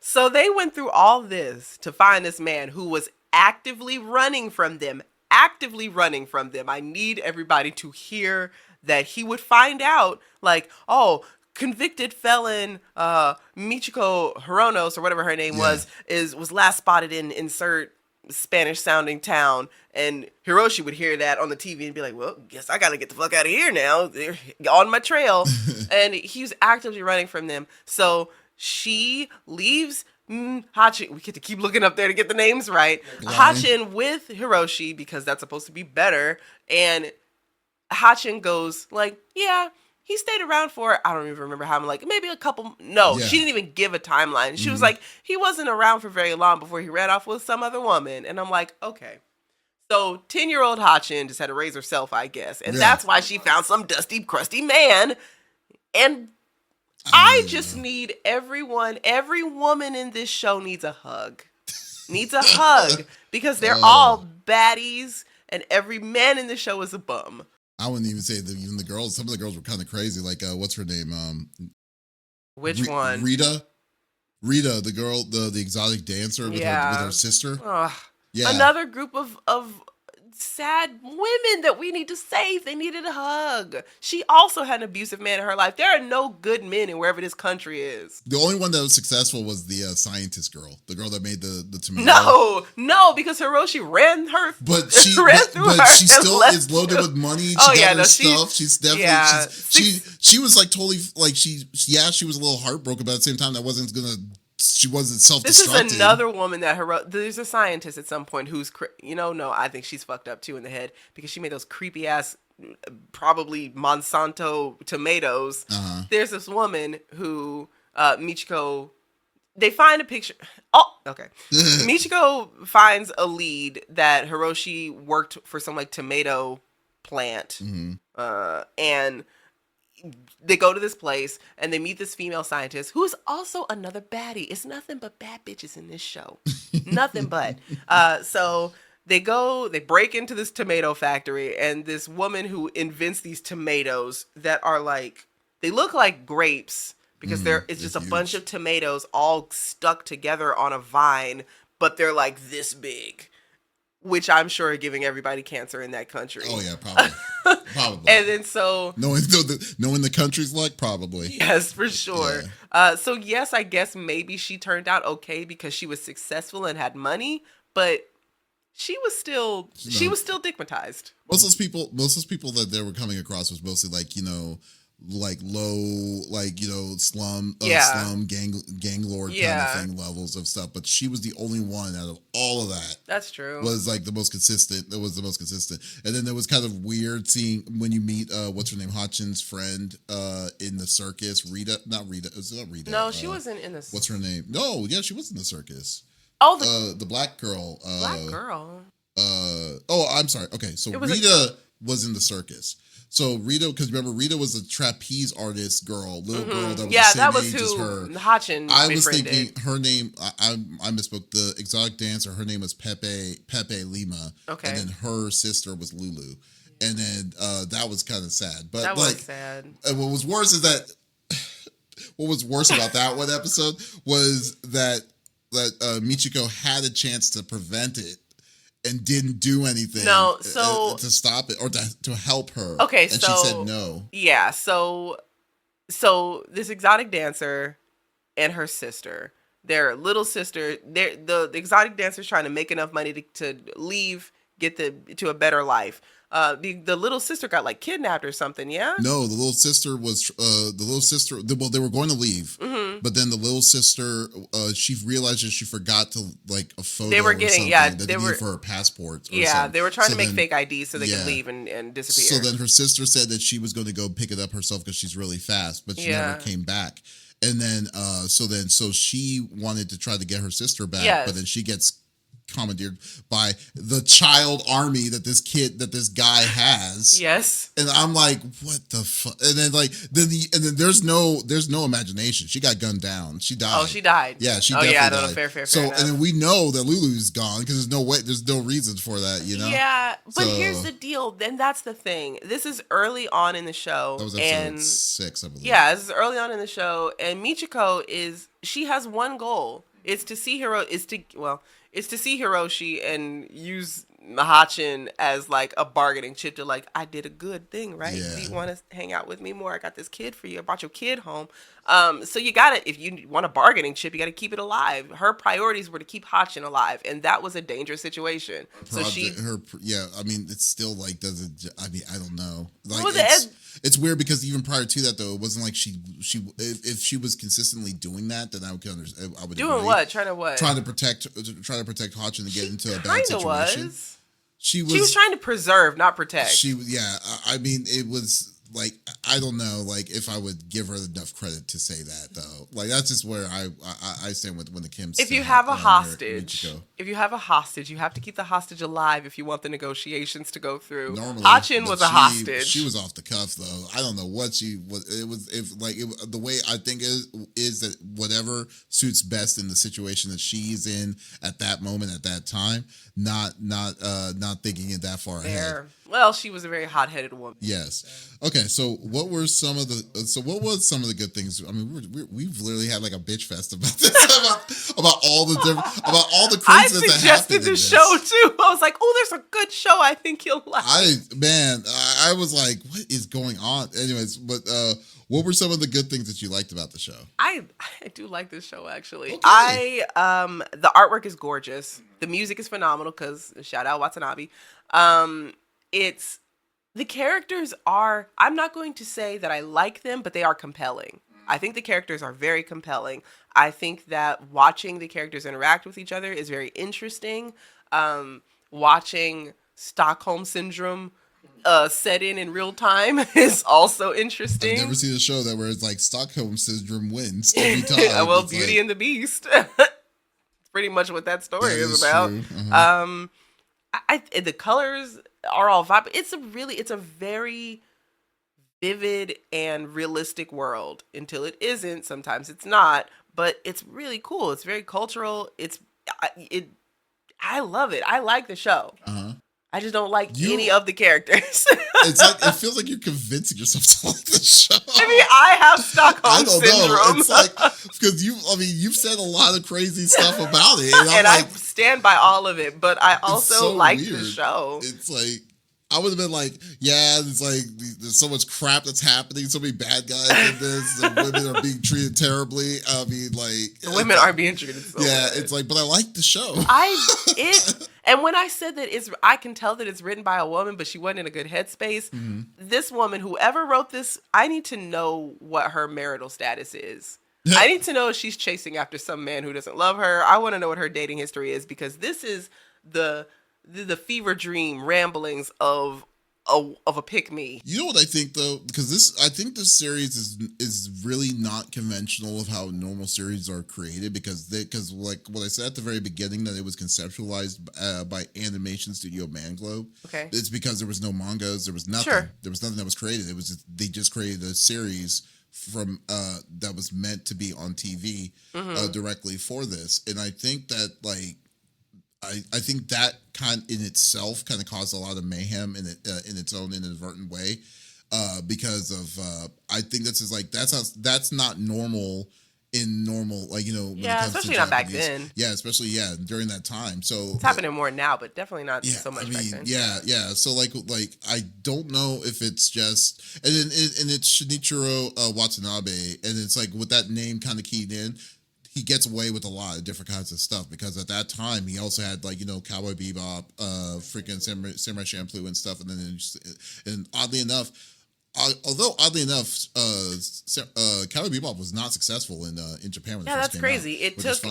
So they went through all this to find this man who was actively running from them. I need everybody to hear that he would find out, like, oh, convicted felon Michiko Hironos, or whatever her name was last spotted in insert Spanish sounding town, and Hiroshi would hear that on the TV and be like, well, guess I gotta get the fuck out of here now. They're on my trail. And he was actively running from them. So she leaves Hatchin. We get to keep looking up there to get the names right. Hatchin with Hiroshi, because that's supposed to be better. And Hatchin goes like, yeah, he stayed around for, I don't even remember how, like maybe a couple. No, she didn't even give a timeline. She was like, he wasn't around for very long before he ran off with some other woman. And I'm like, okay. So 10-year-old Hatchin just had to raise herself, I guess. And that's why she found some dusty, crusty man. And I just need every woman in this show needs a hug. Needs a hug. Because they're all baddies, and every man in the show is a bum. I wouldn't even say that even the girls. Some of the girls were kind of crazy. Like, what's her name? Which one? Rita, the girl, the exotic dancer with her sister. Yeah. Another group of sad women that we need to save. They needed a hug. She also had an abusive man in her life. There are no good men in wherever this country is. The only one that was successful was the scientist girl, the girl that made the tomato. No, because Hiroshi ran her. But she still is loaded with money. She got her stuff. She's definitely she was like totally like she was a little heartbroken, but at the same time she wasn't self-destructive. This is another woman that there's a scientist at some point who's, no, I think she's fucked up too in the head because she made those creepy ass, probably Monsanto tomatoes. There's this woman who, Michiko, they find a picture. Oh, okay. Michiko finds a lead that Hiroshi worked for some like tomato plant. And they go to this place and they meet this female scientist who is also another baddie. It's nothing but bad bitches in this show. Nothing but. So they break into this tomato factory, and this woman who invents these tomatoes that are like, they look like grapes because it's just a bunch of tomatoes all stuck together on a vine, but they're like this big. Which I'm sure are giving everybody cancer in that country. Oh yeah, probably. And then so knowing the country's like, probably. Yes, for sure. Yeah. So yes, I guess maybe she turned out okay because she was successful and had money, but she was still stigmatized. Most of those people that they were coming across was mostly like, like low, like, slum gang lord kind of thing levels of stuff. But she was the only one out of all of that. That's true. Was like the most consistent. That was the most consistent. And then there was kind of weird seeing when you meet what's her name, Hatchin's friend in the circus. Rita. Is it not Rita? No, she wasn't in this. What's her name? No, yeah, she was in the circus. Oh, the black girl. Black girl. I'm sorry. Okay, so Rita was in the circus. So Rita, because remember, Rita was a trapeze artist girl, girl that was the same age as her. Hatchin I was thinking her name. I misspoke. The exotic dancer. Her name was Pepe Lima. Okay. And then her sister was Lulu, and then that was kind of sad. But that was sad. And what was worse is that what was worse about that one episode was that Michiko had a chance to prevent it. And didn't do anything to stop it or to help her. Okay, and she said no. Yeah, so this exotic dancer and her sister, their little sister, the exotic dancer's trying to make enough money to leave, get to a better life. The little sister got like kidnapped or something, yeah? No, the little sister was they were going to leave, but then the little sister she realized that she forgot to like a photo. They were getting they were for her passport. They were trying to make fake IDs so they could leave and disappear. So then her sister said that she was going to go pick it up herself because she's really fast, but she never came back. And then so she wanted to try to get her sister back, but then she gets commandeered by the child army that this guy has. Yes. And I'm like, what the fuck? And then there's no imagination. She got gunned down. She died. Oh, she died. Yeah, she definitely died. No, fair. So enough. and then we know that Lulu's gone because there's no reason for that, Yeah, but here's the deal. Then that's the thing. This is early on in the show. That was episode 6, I believe. Yeah, this is early on in the show, and Michiko she has one goal. It's to see Hiroshi and use Hatchin as like a bargaining chip to like, I did a good thing, right? Yeah. Do you want to hang out with me more? I got this kid for you. I brought your kid home. So you gotta, if you want a bargaining chip, you gotta keep it alive. Her priorities were to keep Hatchin alive, and that was a dangerous situation. So I mean, it's still like doesn't. I mean, I don't know. Like Well, it's weird because even prior to that though, it wasn't like she if she was consistently doing that, then I would understand. I would doing agree. what? Trying to what? Trying to protect Hatchin to get into a bad Kinda situation. was. She She was trying to preserve, not protect. I mean, it was like I don't know, like if I would give her enough credit to say that though. Like that's just where I stand with when the Kims. If you have a hostage, you have to keep the hostage alive if you want the negotiations to go through. Normally, Hatchin was a hostage. She was off the cuff though. I don't know what she was. It was the way I think is that whatever suits best in the situation that she's in at that moment at that time. Not thinking it that far ahead. Well, she was a very hot-headed woman. Yes. Okay. So what was some of the good things? I mean, we've literally had like a bitch fest about this about all the craziness that happened. I suggested the show too. I was like, oh, there's a good show I think you'll like. I was like, what is going on? Anyways, but what were some of the good things that you liked about the show? I do like this show actually. Okay. The artwork is gorgeous. The music is phenomenal because shout out Watanabe. It's the characters are. I'm not going to say that I like them, but they are compelling. I think the characters are very compelling. I think that watching the characters interact with each other is very interesting. Watching Stockholm Syndrome set in real time is also interesting. I've never seen a show where it's like Stockholm Syndrome wins every time. Well, Beauty and the Beast. It's pretty much what that story is about. Uh-huh. The colors are all vibrant. It's a very vivid and realistic world until it isn't. Sometimes it's not, but it's really cool. It's very cultural. I love it. I like the show. Uh-huh. I just don't like any of the characters. It's like it feels like you're convincing yourself to like the show. I mean, I have Stockholm Syndrome. Know. It's like because you've said a lot of crazy stuff about it, and I stand by all of it. But I also like the show. It's like I would have been like, yeah, it's like there's so much crap that's happening, so many bad guys in this, and women are being treated terribly. I mean, like the women are being treated so bad. It's like, but I like the show. And when I said that I can tell that it's written by a woman, but she wasn't in a good headspace. Mm-hmm. This woman, whoever wrote this, I need to know what her marital status is. I need to know if she's chasing after some man who doesn't love her. I want to know what her dating history is because this is the fever dream ramblings of a pick-me. You know what I think though, because I think this series is really not conventional of how normal series are created because like what I said at the very beginning that it was conceptualized by animation studio Manglobe. Okay, it's because there was no mangas, there was nothing, there was nothing that was created. It was they just created a series from that was meant to be on TV directly for this, and I think that like. I think that in itself kind of caused a lot of mayhem in its own inadvertent way, because of I think this is like that's not normal in normal like when it comes especially to not Japanese. back then. Yeah, especially during that time. So it's happening more now, but definitely not so much back then. Yeah. So like I don't know if it's just and it's Shinichiro Watanabe, and it's like with that name kind of keyed in. He gets away with a lot of different kinds of stuff because at that time he also had like Cowboy Bebop, freaking Samurai Champloo and stuff, and then and oddly enough, Cowboy Bebop was not successful in Japan. When it first that's crazy. Out, it took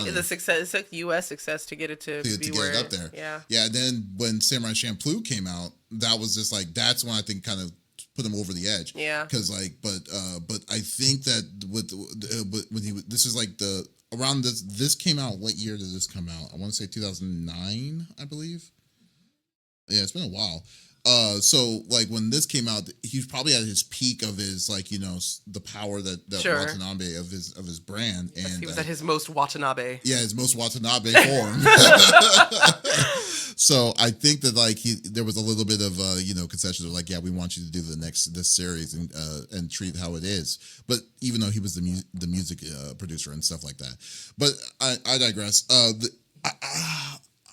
U.S. success to get it to be get it up there. Yeah. And then when Samurai Champloo came out, that was just like that's when I think kind of put him over the edge. Yeah. Because like, but I think that this is like around this came out. What year did this come out? I want to say 2009, I believe. Yeah, it's been a while. So like when this came out, he was probably at his peak of his like the power that Watanabe of his brand, and he was at his most Watanabe. Yeah, his most Watanabe form. So I think that like there was a little bit of concessions of like, yeah, we want you to do this series and treat it how it is. But even though he was the music producer and stuff like that, but I digress.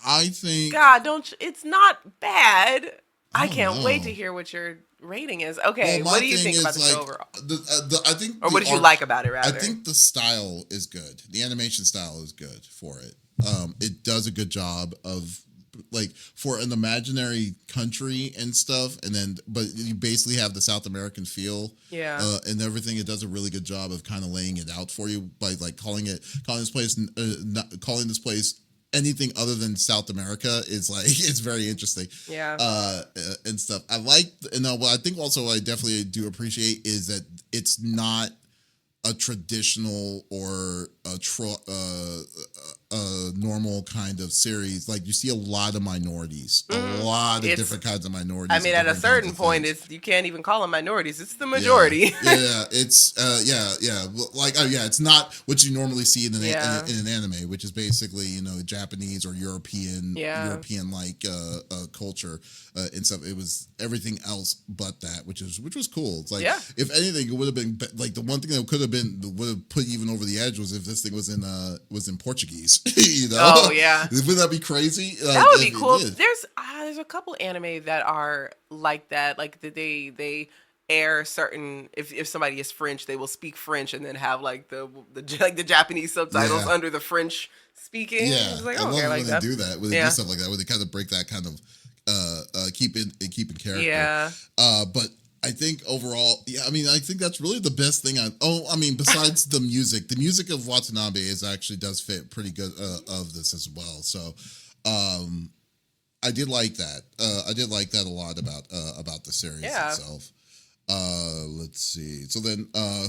I think. God, it's not bad. I can't know. wait to hear what your rating is. Okay, Well, what my do you thing think about is the show like overall? I think, Or what did you like about it, I rather? think the style is good. The animation style is good for it. It does a good job of like for an imaginary country and stuff, and then but you basically have the South American feel, Yeah. And everything. It does a really good job of kind of laying it out for you by like calling this place calling this place anything other than South America is like it's very interesting. Yeah. And stuff. I like, and what I think also I definitely do appreciate is that it's not a traditional or a normal kind of series. Like you see a lot of minorities, a lot of different kinds of minorities. I mean, at a certain point, you can't even call them minorities. It's the majority. Yeah, it's like it's not what you normally see in an anime, which is basically Japanese or European like culture and stuff. It was everything else but that, which was cool. It's like if anything, it would have been like the one thing that would have put even over the edge was if this thing was in Portuguese. Oh yeah. Would that be crazy? That would be cool. There's a couple anime that are like that. Like they air certain if somebody is French, they will speak French and then have like the Japanese subtitles under the French speaking. Yeah, it's like, I love when that. they do that. When they do stuff like that, where they kind of break that kind of keep in character. Yeah. But I think overall, I mean, I think that's really the best thing. Besides the music of Watanabe does fit pretty good of this as well. So, I did like that. I did like that a lot about the series itself. Let's see. So then,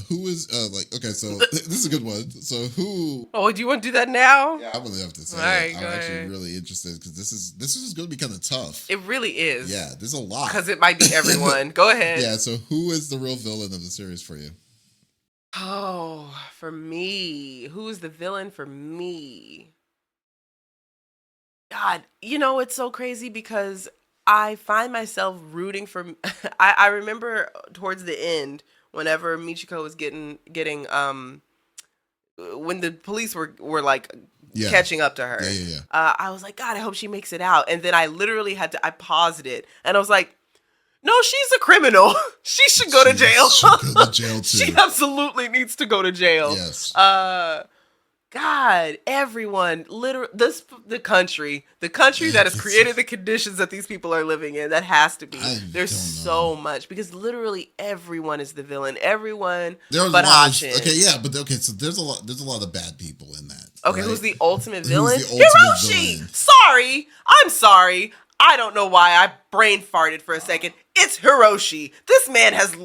who is okay? So this is a good one. So who? Oh, do you want to do that now? Yeah, I would have to say. All right, I'm actually really interested because this is going to be kind of tough. It really is. Yeah, there's a lot because it might be everyone. Go ahead. Yeah. So who is the real villain of the series for you? Oh, for me, who is the villain for me? God, it's so crazy because I find myself rooting for. I remember towards the end, whenever Michiko was getting when the police were like catching up to her. I was like, God, I hope she makes it out. And then I literally I paused it, and I was like, no, she's a criminal. She should go to jail. She should go to jail too. She absolutely needs to go to jail. Yes. God, everyone, literally, the country that has created the conditions that these people are living in, that has to be. There's so much, because literally everyone is the villain. Everyone but Hatchin. So there's a lot of bad people in that. Okay, right? who's the ultimate villain? Who's the ultimate Hiroshi! Villain? I'm sorry. I don't know why I brain farted for a second. It's Hiroshi. This man has...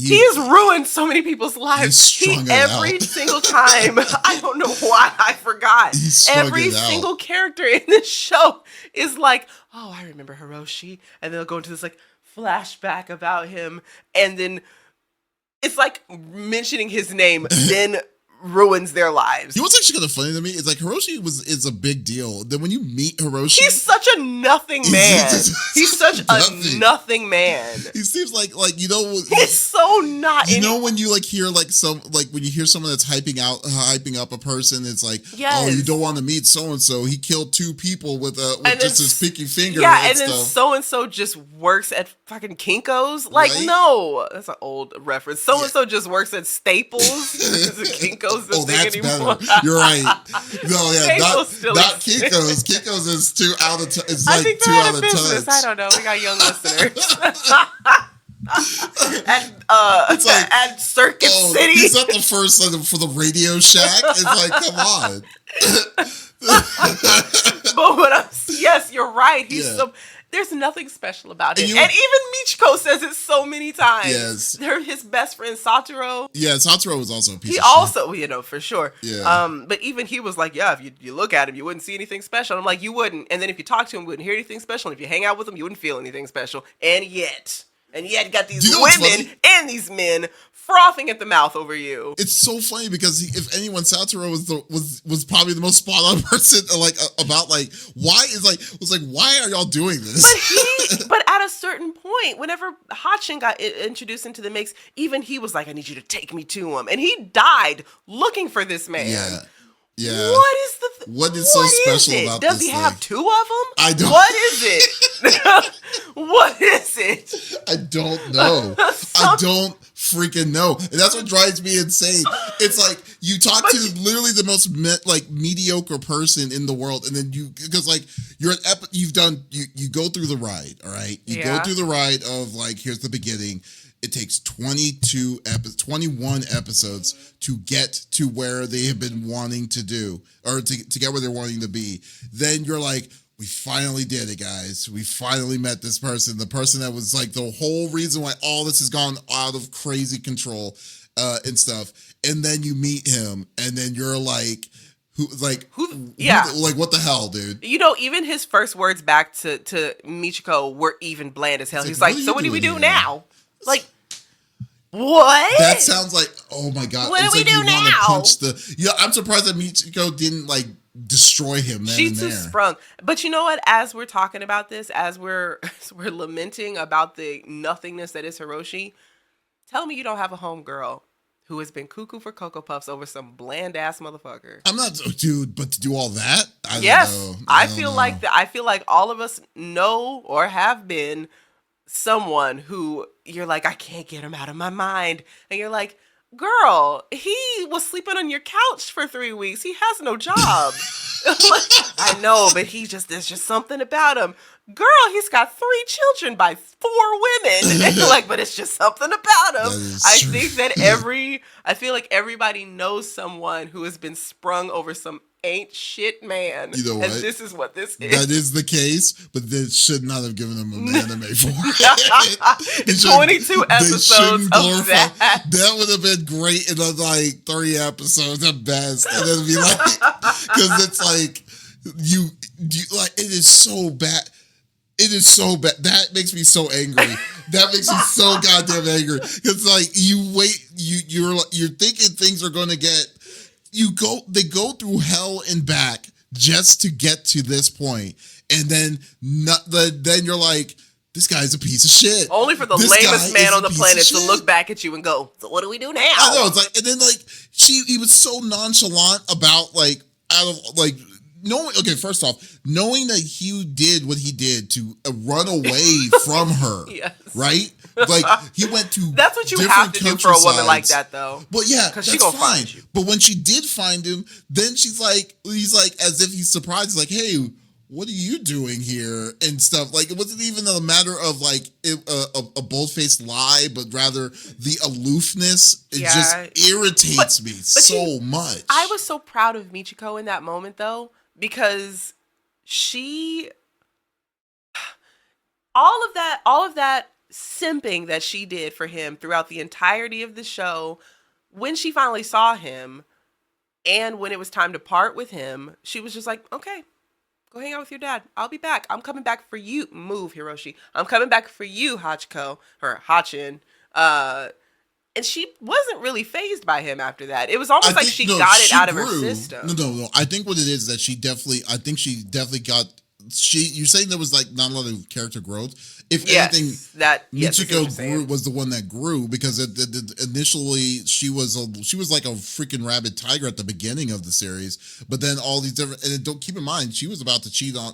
He has ruined so many people's lives. Every single time. I don't know why I forgot. Every single character in this show is like, oh, I remember Hiroshi. And they'll go into this like flashback about him. And then it's like mentioning his name then ruins their lives. What's actually kind of funny to me is like Hiroshi is a big deal. Then when you meet Hiroshi, he's such a nothing man. He's such a nothing man. He seems like he's so not. When you like hear like when you hear someone that's hyping up a person, it's like, oh, you don't want to meet so and so. He killed 2 people with just his pinky finger. Yeah, and then so and so just works at fucking Kinko's. Like, right? No, that's an old reference. So and so just works at Staples. Kinko's. That's better. You're right. No, yeah, not Kinko's. Kinko's is 2 out of it's like 2 out of touch. I don't know. We got young listeners. It's like, at Circuit City. Is that the first for the Radio Shack? It's like, come on. But yes, you're right. There's nothing special about him. And even Michiko says it so many times. Yes. His best friend, Satoru. Yeah, Satoru was also a piece of shit. He also, for sure. Yeah. But even he was like, yeah, if you look at him, you wouldn't see anything special. And I'm like, you wouldn't. And then if you talk to him, you wouldn't hear anything special. And if you hang out with him, you wouldn't feel anything special. And yet got these women and these men frothing at the mouth over you. It's so funny because if anyone, Satoru was probably the most spot on person about why are y'all doing this? But at a certain point, whenever Hatchin got introduced into the mix, even he was like, I need you to take me to him. And he died looking for this man. Yeah. What is what is so special about Does this he have 2 of them? I don't. What is it? What is it? I don't know. I don't freaking know. And that's what drives me insane. It's like you talk to literally the most mediocre person in the world, and then because like you go through the ride, all right? You go through the ride of like, here's the beginning. It takes 21 episodes to get to where they have been wanting to do, or to get where they're wanting to be. Then you're like, we finally did it, guys. We finally met this person, the person that was like the whole reason why all this has gone out of crazy control and stuff. And then you meet him, and then you're like, who, like what the hell, dude? You know, even his first words back to Michiko were even bland as hell. He's like, so what do we do now? Like, what? That sounds like, oh my god! What do we do now? Punch I'm surprised that Michiko didn't like destroy him. She's too sprung. But you know what? As we're talking about this, as we're lamenting about the nothingness that is Hiroshi, tell me you don't have a homegirl who has been cuckoo for Cocoa Puffs over some bland ass motherfucker. I'm not, dude, but to do all that, I feel like all of us know or have been someone who you're like, I can't get him out of my mind. And you're like, girl, he was sleeping on your couch for 3 weeks. He has no job. I know, but there's just something about him. Girl, he's got 3 children by 4 women. And you're like, but it's just something about him. I feel like everybody knows someone who has been sprung over some ain't shit man. You know what? And this is what this is. That is the case, but they should not have given him an anime for it. 22 episodes of that. That would have been great in like 3 episodes at best. And then be like, because it's like, you like, it is so bad. It is so bad. That makes me so angry. That makes me so goddamn angry. Because like you're thinking things are gonna get. They go through hell and back just to get to this point, and then you're like, this guy's a piece of shit. Only for the lamest man on the planet to look back at you and go, so what do we do now? I know, it's like, and then like he was so nonchalant about like, out of like, knowing, okay, first off, knowing that he did what he did to run away from her, yes. Right? Like, he went to that's what you have to do for a woman like that, though. But yeah, because she's gonna find you. But when she did find him, then he's like, as if he's surprised, like, hey, what are you doing here and stuff. Like, it wasn't even a matter of like a bold-faced lie, but rather the aloofness. It just irritates me so much. I was so proud of Michiko in that moment, though, because all of that simping that she did for him throughout the entirety of the show, when she finally saw him and when it was time to part with him, she was just like, okay, go hang out with your dad. I'll be back. I'm coming back for you. Move, Hiroshi. I'm coming back for you, Hachiko, or Hatchin. And she wasn't really fazed by him after that. It was almost like she got it out of her system. No. I think what it is that she definitely got. You're saying there was like not a lot of character growth. If anything, Michiko was the one that grew, because initially she was like a freaking rabid tiger at the beginning of the series, but then all these different, and don't keep in mind she was about to cheat on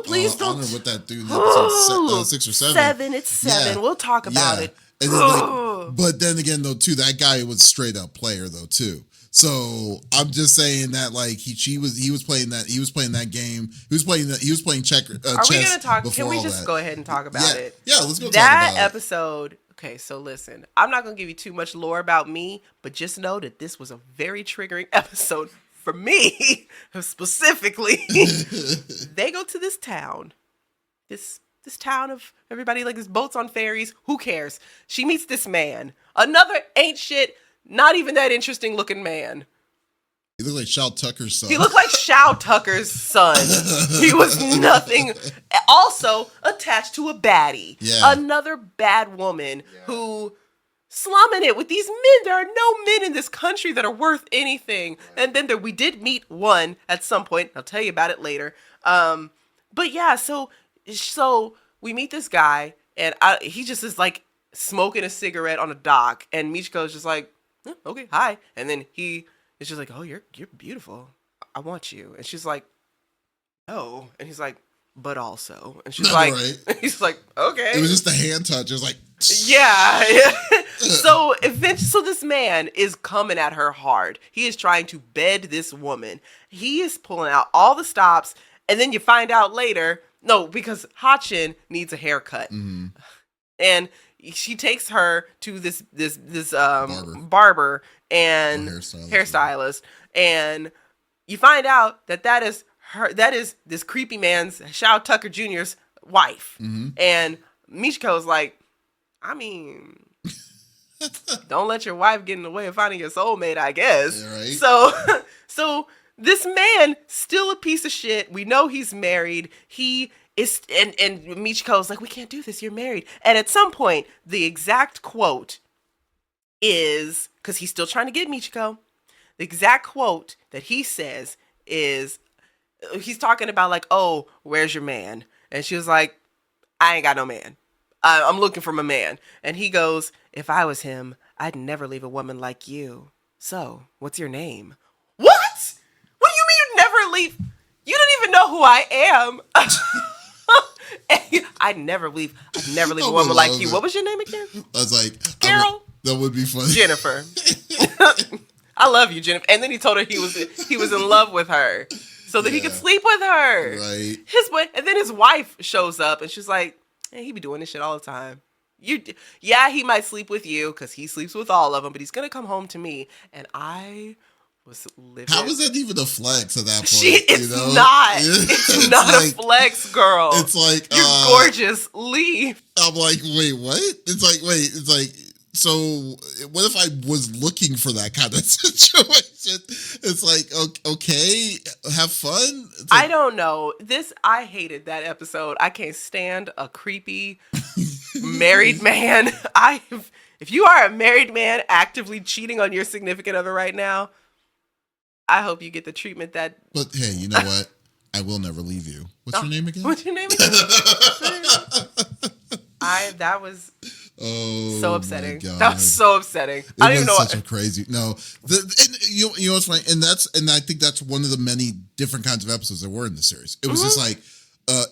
please don't honor with that dude in episode 6 or 7. It's 7. We'll talk about it. And then, but then again though too, that guy was straight up player though too. So I'm just saying that like he was playing that game. He was playing chess. Are we gonna talk? Can we just go ahead and talk about it? Yeah, let's go. That episode. Okay, so listen, I'm not gonna give you too much lore about me, but just know that this was a very triggering episode for me specifically. They go to this town, this town of everybody, like, there's boats on ferries. Who cares? She meets this man, another ain't shit. Not even that interesting looking man. He looked like Shao Tucker's son. He was nothing. Also attached to a baddie. Yeah. Another bad woman who slumming it with these men. There are no men in this country that are worth anything. And then we did meet one at some point. I'll tell you about it later. But yeah, so we meet this guy, and he just is like smoking a cigarette on a dock, and Michiko's just like, okay, hi. And then he And she's like, oh, you're beautiful. I want you. And she's like, no. And he's like, but also. And she's like, right. He's like, okay. It was just the hand touch. It was like, yeah. So eventually, so this man is coming at her hard. He is trying to bed this woman. He is pulling out all the stops. And then you find out later, no, because Hatchin needs a haircut. Mm-hmm. And she takes her to this barber and hairstylist. And you find out that is this creepy man's Shao Tucker Jr.'s wife. Mm-hmm. And Michiko's like, I mean, don't let your wife get in the way of finding your soulmate, I guess. Yeah, right? So this man, still a piece of shit. We know he's married. He is, and Michiko's like, we can't do this. You're married. And at some point, the exact quote is, because he's still trying to get Michiko, the exact quote that he says is, he's talking about like, oh, where's your man? And she was like, I ain't got no man. I'm looking for my man. And he goes, if I was him, I'd never leave a woman like you. So, what's your name? What? What do you mean you'd never leave? You don't even know who I am. I'd never leave a woman like you. What was your name again? I was like, Carol? That would be funny. Jennifer. I love you, Jennifer. And then he told her he was in love with her so that he could sleep with her. Right. And then his wife shows up and she's like, hey, he be doing this shit all the time. He might sleep with you because he sleeps with all of them, but he's going to come home to me. And I was living. How is that even a flex at that point? It's not. It's not like, a flex, girl. It's like, you're gorgeous. Leave. I'm like, wait, what? It's like, so what if I was looking for that kind of situation? It's like, okay, have fun. I don't know. I hated that episode. I can't stand a creepy married man. If you are a married man actively cheating on your significant other right now, I hope you get the treatment that. But hey, you know what? I will never leave you. What's your name again? What's your name again? That was. Oh, so upsetting. That was so upsetting. I don't even know. Such a crazy. No, you know what's funny, and I think that's one of the many different kinds of episodes there were in the series. It was just like,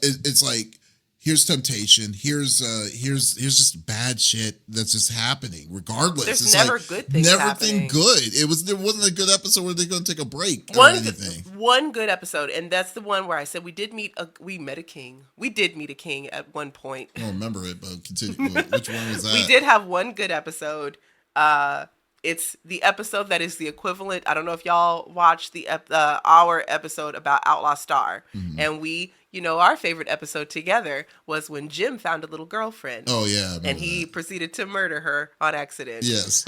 it's like, here's temptation, here's just bad shit that's just happening. Regardless, there's it's never like, good things. Never happening. Thing good. There wasn't a good episode where they're going to take a break or anything. One good episode, and that's the one where I said we met a king. We did meet a king at one point. I don't remember it, but continue. Which one was that? We did have one good episode. It's the episode that is the equivalent. I don't know if y'all watched our episode about Outlaw Star, and we. Our favorite episode together was when Jim found a little girlfriend. Oh, yeah. And he proceeded to murder her on accident. Yes.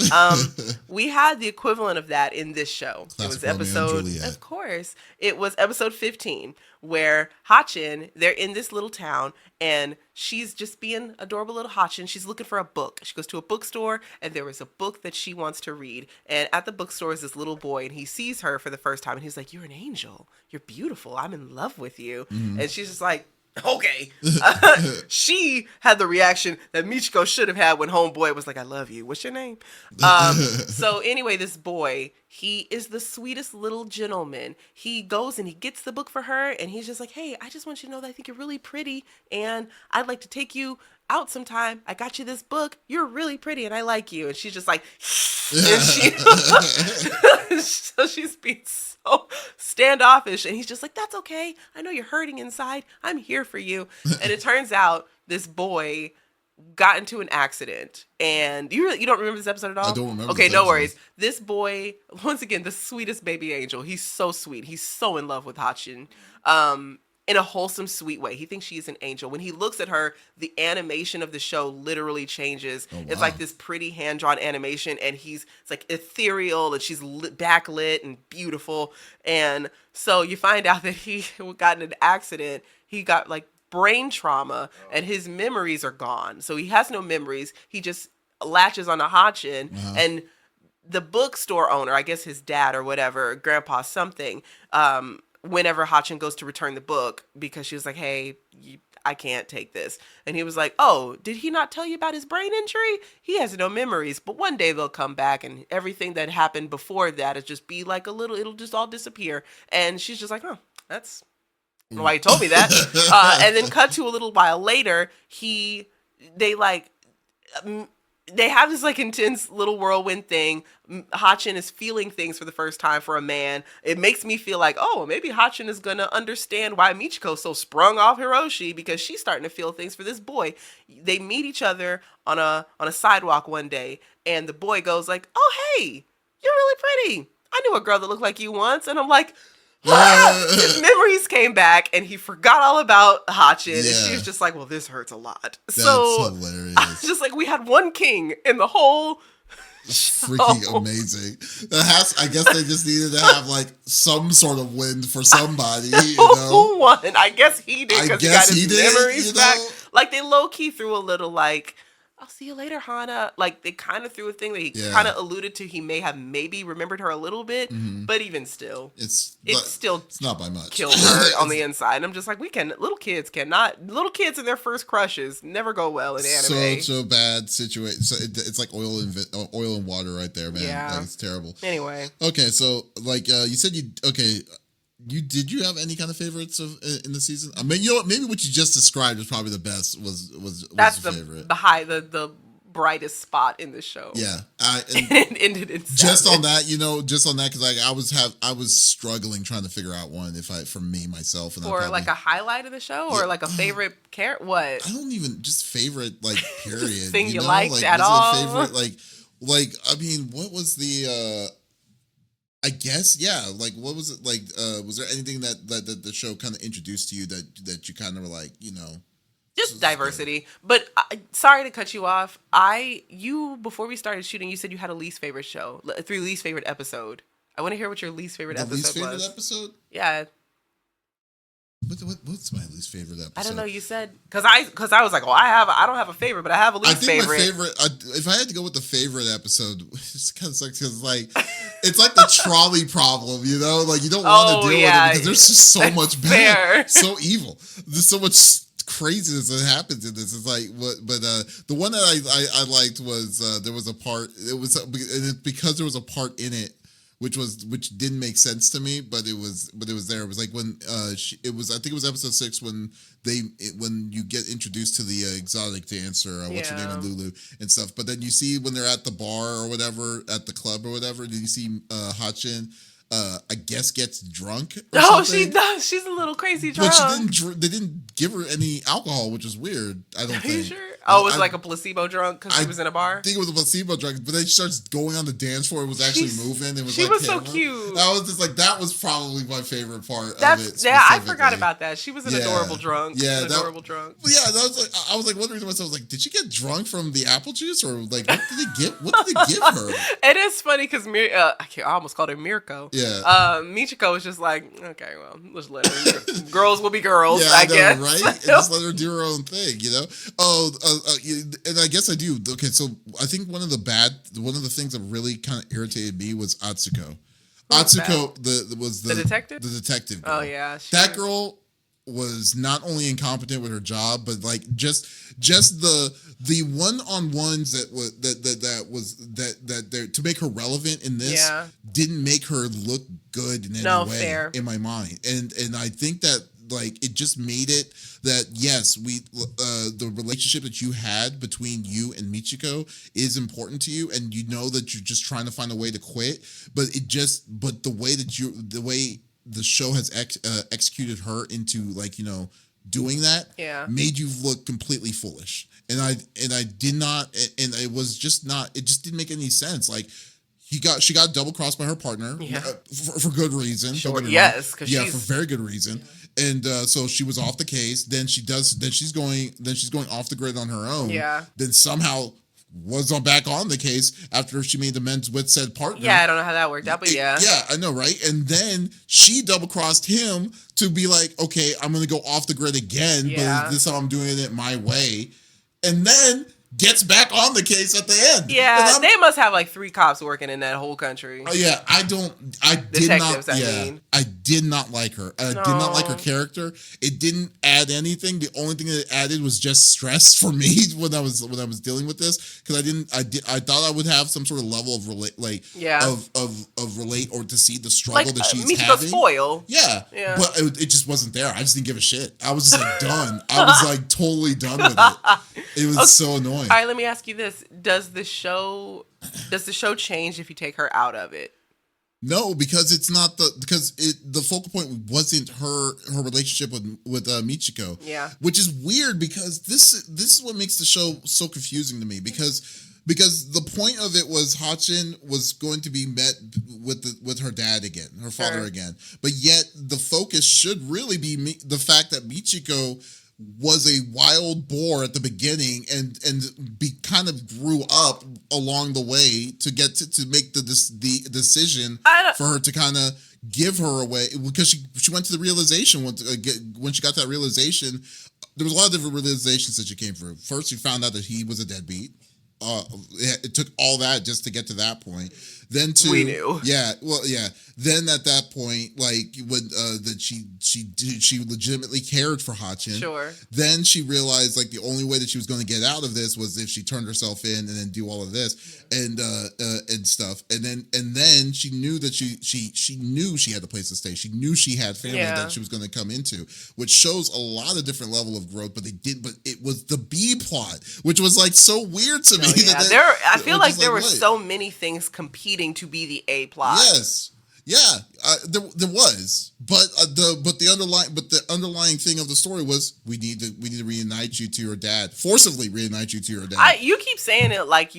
We had the equivalent of that in this show. Classic it was of course, it was episode 15, where Hatchin, they're in this little town, and she's just being adorable little Hatchin. She's looking for a book. She goes to a bookstore, and there is a book that she wants to read. And at the bookstore is this little boy, and he sees her for the first time, and he's like, you're an angel. You're beautiful. I'm in love with you. Mm-hmm. And she's just like, okay. She had the reaction that Michiko should have had when homeboy was like, I love you. What's your name? So anyway, this boy, he is the sweetest little gentleman. He goes and he gets the book for her, and he's just like, hey, I just want you to know that I think you're really pretty, and I'd like to take you out sometime. I got you this book. You're really pretty, and I like you. And she's just like, and so she's being so standoffish, and he's just like, that's okay. I know you're hurting inside. I'm here for you. And it turns out this boy got into an accident, and you don't remember this episode at all? I don't remember. Okay, no worries. This boy, once again, the sweetest baby angel. He's so sweet. He's so in love with Hatchin. In a wholesome, sweet way. He thinks she's an angel. When he looks at her, the animation of the show literally changes. Oh, wow. It's like this pretty hand-drawn animation, and it's like ethereal, and she's backlit and beautiful. And so you find out that he got in an accident. He got like brain trauma, and his memories are gone. So he has no memories. He just latches on to Hatchin, and the bookstore owner, I guess his dad or whatever, grandpa something, whenever Hatchin goes to return the book, because she was like, hey, I can't take this. And he was like, oh, did he not tell you about his brain injury? He has no memories, but one day they'll come back and everything that happened before that is just be like it'll just all disappear. And she's just like, oh, that's why you told me that. And then cut to a little while later, they have this like intense little whirlwind thing. Hatchin is feeling things for the first time for a man. It makes me feel like, oh, maybe Hatchin is going to understand why Michiko's so sprung off Hiroshi, because she's starting to feel things for this boy. They meet each other on a sidewalk one day, and the boy goes like, oh, hey, you're really pretty. I knew a girl that looked like you once. And I'm like, his memories came back and he forgot all about Hatchin, and she was just like, well, this hurts a lot. That's hilarious. I was just like, we had one king in the whole freaking amazing. I guess they just needed to have like some sort of win for somebody, you know? Who won? I guess he did, because he got his memories back. Like, they low-key threw a little like, I'll see you later, Hana. Like, they kind of threw a thing that he kind of alluded to. He may have maybe remembered her a little bit, but even still, it's not by much. Killed her on the inside. And I'm just like, little kids in their first crushes never go well in anime. So bad situation. So it's like oil and water right there, man. Yeah. Like, it's terrible. Anyway. Okay, so like you said, did you have any kind of favorites in the season? I mean, you know what? Maybe what you just described was probably the best. That's the favorite. The brightest spot in the show. Yeah, it ended in just on that, because like I was struggling trying to figure out one for me myself, and or like a highlight of the show, or like a favorite character. What? I don't even just favorite like period thing you liked at all. Favorite I mean, what was the? I guess, yeah. Like, what was it like? Was there anything that the show kind of introduced to you that you kind of were like, just diversity? But sorry to cut you off. Before we started shooting, you said you had a least favorite show, least favorite episode. I want to hear what your least favorite episode was. Least favorite episode? Yeah. What's my least favorite episode? I don't know. You said because I was like, well, I don't have a favorite, but I have a least favorite. My favorite. If I had to go with the favorite episode, it kind of sucks because like it's like the trolley problem, like you don't want to deal with it because there's just so much bad, so evil. There's so much craziness that happens in this. It's like but the one that I liked was there was a part. It was because there was a part in it which didn't make sense to me, but it was there. It was like when I think it was episode 6 when you get introduced to the exotic dancer, what's her name, and Lulu and stuff. But then you see when they're at the bar or whatever, at the club or whatever, did you see Hatchin? I guess gets drunk. She does. She's a little crazy drunk. But they didn't give her any alcohol, which is weird. I don't think. Are you sure? Oh, it was like a placebo drunk because she was in a bar? I think it was a placebo drunk, but then she starts going on the dance floor. It was actually moving. She was so cute. I was just like, that was probably my favorite part of it. Yeah, I forgot about that. She was an adorable drunk. Yeah, adorable drunk. Yeah, that was like, I was like wondering to myself, like, did she get drunk from the apple juice, or like what did they give her? It is funny because I almost called her Mirko. Yeah. Michiko was just like, okay, well, let's let her. Girls will be girls, I guess. Right? And just let her do her own thing, and I guess I do. Okay, so I think one of the things that really kind of irritated me was Atsuko. Atsuko, the detective? The detective girl. Oh, yeah. That girl was not only incompetent with her job, but like just the one-on-ones that to make her relevant in this didn't make her look good in any way in my mind. And I think that like it just made it that yes, the relationship that you had between you and Michiko is important to you, and you know that you're just trying to find a way to quit, but the way the show has executed her into like doing that made you look completely foolish, and I did not, and it was just not, it just didn't make any sense. Like she got double crossed by her partner for good reason. Sure, yes, for very good reason. And so she was off the case. Then she's going off the grid on her own. Yeah. Then somehow was back on the case after she made amends with said partner. Yeah, I don't know how that worked out, but yeah. Yeah, I know, right? And then she double crossed him to be like, okay, I'm gonna go off the grid again, but this time I'm doing it my way. And then gets back on the case at the end. Yeah, they must have like 3 cops working in that whole country. Oh yeah, I did not like her. I did not like her character. It didn't add anything. The only thing that it added was just stress for me when I was dealing with this, because I thought I would have some sort of level of relate, of relate, or to see the struggle that she's having. Foil. Yeah, but it just wasn't there. I just didn't give a shit. I was just like done. I was like totally done with it. It was so annoying. All right, let me ask you this: Does the show change if you take her out of it? No, because it's not the focal point wasn't her relationship with Michiko. Yeah, which is weird, because this is what makes the show so confusing to me, because the point of it was Hatchin was going to be met with her dad again, her father again, but yet the focus should really be the fact that Michiko was a wild boar at the beginning and kind of grew up along the way to get to make the decision for her to kind of give her away, because she went to the realization when she got that realization. There was a lot of different realizations that she came through. First, she found out that he was a deadbeat. It took all that just to get to that point. Then we knew. Then at that point, like when that she legitimately cared for Hatchin. Sure. Then she realized like the only way that she was going to get out of this was if she turned herself in and then do all of this and stuff. And then she knew that she knew she had a place to stay. She knew she had family that she was going to come into, which shows a lot of different level of growth. But it was the B plot, which was like so weird to me. I feel like there were so many things competing to be the A plot. Yes. Yeah, there was, but the underlying thing of the story was we need to reunite you to your dad, forcibly reunite you to your dad. You keep saying it like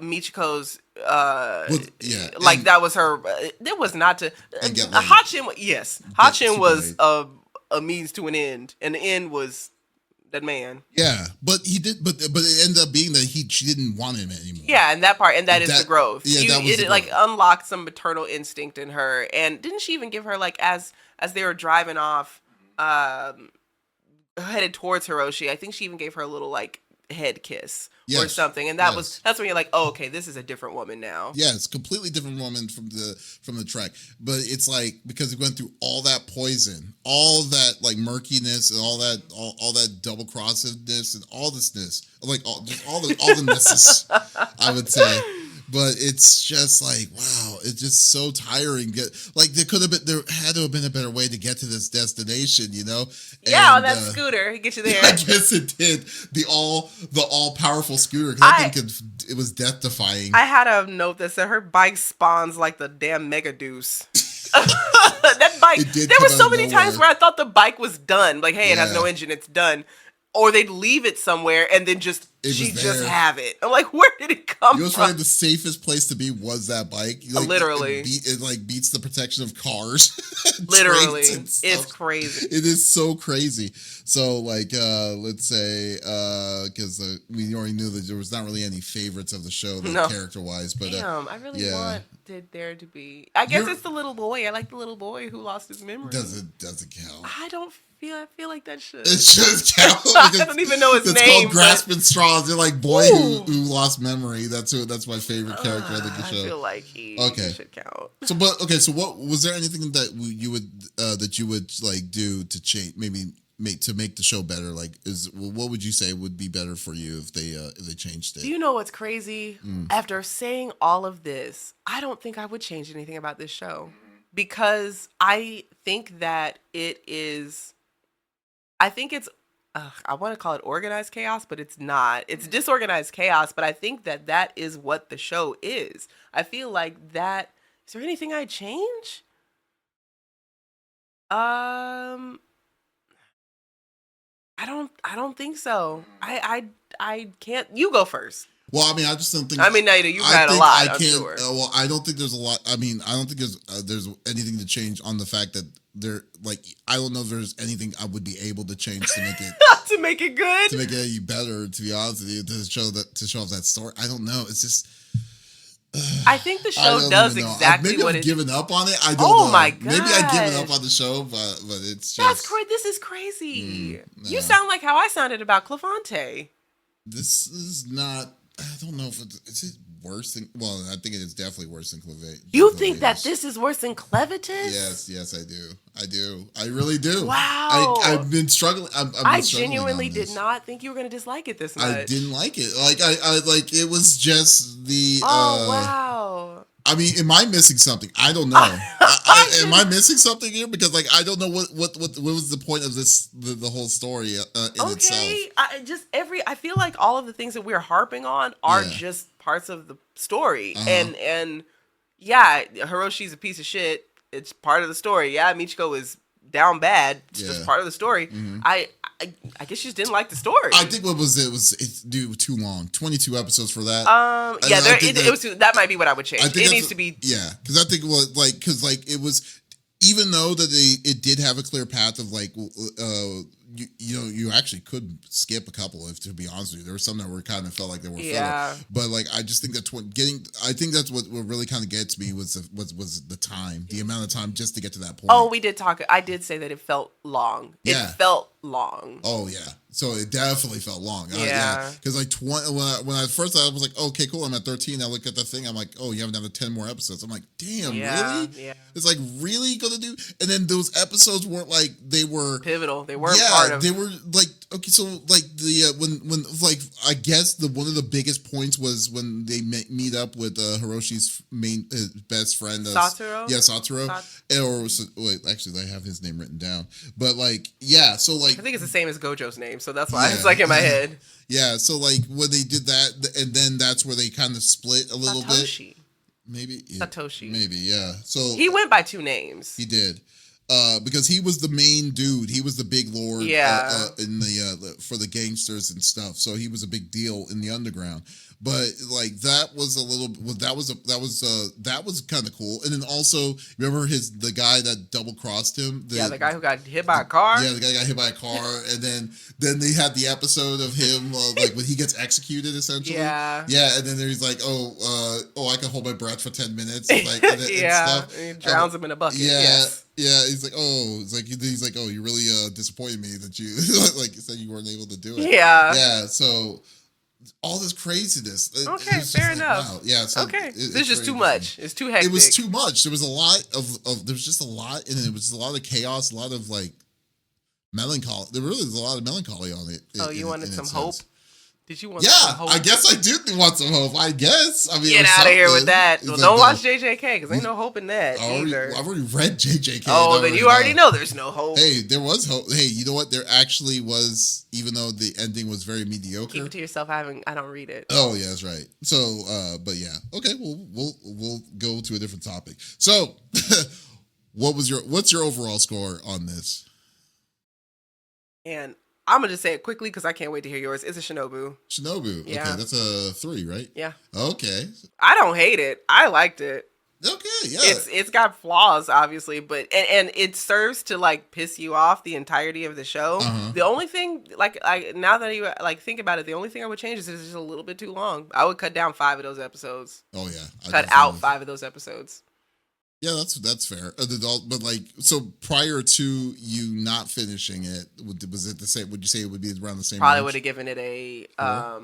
Michiko's and that was her. It was not to Hatchin. Yes, Hatchin was a means to an end, and the end was that man. Yeah, but he did. But it ended up being that she didn't want him anymore. Yeah, and that part, and that is the growth. Yeah, it unlocked some maternal instinct in her, and didn't she even give her like as they were driving off, headed towards Hiroshi? I think she even gave her a little like head kiss or something, and that's when you're like, oh, okay, this is a different woman now. Yeah, it's a completely different woman from the track, but it's like because it went through all that poison, all that like murkiness, and all that double crossedness and all thisness, like all the misses, I would say. But it's just like, wow, it's just so tiring. Like there had to have been a better way to get to this destination, you know? Yeah, on that scooter, get you there. I guess it did. The all powerful scooter, because I think it was death defying. I had a note that said her bike spawns like the damn Mega Deuce. That bike. There were so many times where I thought the bike was done. Like, hey, it has no engine, it's done. Or they'd leave it somewhere and then just have it. I'm like, where did it come from? You know what's probably the safest place to be was that bike. Like, literally. It like beats the protection of cars. Literally. It's crazy. It is so crazy. So like, let's say, because we already knew that there was not really any favorites of the show character-wise. But damn, I really wanted there to be. I guess it's the little boy. I like the little boy who lost his memory. Doesn't count. I feel like that should. It should count. I don't even know his name. It's called grasping straws. They're like boy who lost memory. That's my favorite character of the show. I feel like he should count. So, so what was there anything that you would like do to change, maybe to make the show better? Like, what would you say would be better for you if they changed it? Do you know what's crazy? After saying all of this, I don't think I would change anything about this show, because I think that it is. I think it's, I want to call it organized chaos, but it's not. It's disorganized chaos, but I think that is what the show is. I feel like that. Is there anything I'd change? I don't think so. I can't. You go first. Well, I mean, I just don't think. I mean, Naida, you've had a lot. I'm sure. Well, I don't think there's a lot. I mean, I don't think there's anything to change on the fact that I don't know if there's anything I would be able to change to make it to make it good, to make it any better. To be honest with you, to show off that story. I don't know. It's just. I think the show does exactly maybe what I've given up on it. I don't know. My god! Maybe I've given up on the show, but it's just. That's crazy. This is crazy. You sound like how I sounded about Clavante. This is not. I don't know if is it worse than. Well, I think it is definitely worse than Cleve. You think that this is worse than Clevitus? Yes, I do. I do. I really do. Wow. I've been struggling. I genuinely did not think you were going to dislike it this much. I didn't like it. I like it was just the. Oh wow. I mean, am I missing something? I don't know. Am I missing something here? Because like I don't know what was the point of this the whole story in itself. I feel like all of the things that we're harping on are just parts of the story, and yeah, Hiroshi's a piece of shit. It's part of the story. Yeah, Michiko is down bad. It's just part of the story. Mm-hmm. I guess you just didn't like the story. I think it's too long. 22 episodes for that. It was that might be what I would change. It needs to be because I think it was, even though that it did have a clear path of like you actually could skip a couple, if to be honest with you. There were some that were kind of felt like they were filler. But like I just think that's I think that's what really kind of gets me was the time, the amount of time just to get to that point. Oh, I did say that it felt long. It felt long. Oh yeah. So it definitely felt long. Because like when I first thought, I was like, okay, cool. I'm at 13. I look at the thing. I'm like, oh, you have another 10 more episodes. I'm like, damn, really? Yeah. It's like really gonna do. And then those episodes weren't like they were pivotal. They weren't part of. They were like okay. So like the when like I guess one of the biggest points was when they meet up with Hiroshi's best friend Satoru. Yeah, Satoru. Actually, I have his name written down. But like so like I think it's the same as Gojo's name. So that's why it's like in my head. Yeah, so like when they did that, and then that's where they kind of split a little bit. Maybe Satoshi. Maybe yeah. So he went by 2 names. He did, because he was the main dude. He was the big lord. In the for the gangsters and stuff. So he was a big deal in the underground. But like that was kind of cool. And then also remember the guy that double crossed him. The guy who got hit by a car. Yeah, the guy got hit by a car, and then they had the episode of him like when he gets executed essentially. Yeah. Yeah, and then he's like, I can hold my breath for 10 minutes, like and stuff. And he drowns him in a bucket. Yeah. Yes. Yeah, he's like, you really disappointed me that you like said you weren't able to do it. Yeah. Yeah. So all this craziness. Okay, fair enough. Wow. Yeah. So this is just too much. It's too hectic. It was too much. There was a lot of there was just a lot, and it was a lot of chaos, a lot of like melancholy. There really was a lot of melancholy on it. You wanted some hope? Did you want some hope? I guess I do want some hope. I guess. I mean, get out of here with that. Well, don't watch JJK because ain't no hope in that either. I've already read JJK. Oh, then you already know there's no hope. Hey, there was hope. Hey, you know what? There actually was, even though the ending was very mediocre. Keep it to yourself. I don't read it. Oh yeah, that's right. So, but yeah, okay. We'll go to a different topic. So, what's your overall score on this? And I'm going to just say it quickly because I can't wait to hear yours. It's a Shinobu. Shinobu. Yeah. Okay, that's a 3, right? Yeah. Okay. I don't hate it. I liked it. Okay, yeah. It's got flaws, obviously, but and it serves to like piss you off the entirety of the show. Uh-huh. The only thing, now that you like think about it, the only thing I would change is it's just a little bit too long. I would cut down 5 of those episodes. Oh yeah. Cut out 5 of those episodes. Yeah, that's fair. But like, so prior to you not finishing it, was it the same? Would you say it would be around the same? Probably would have given it a I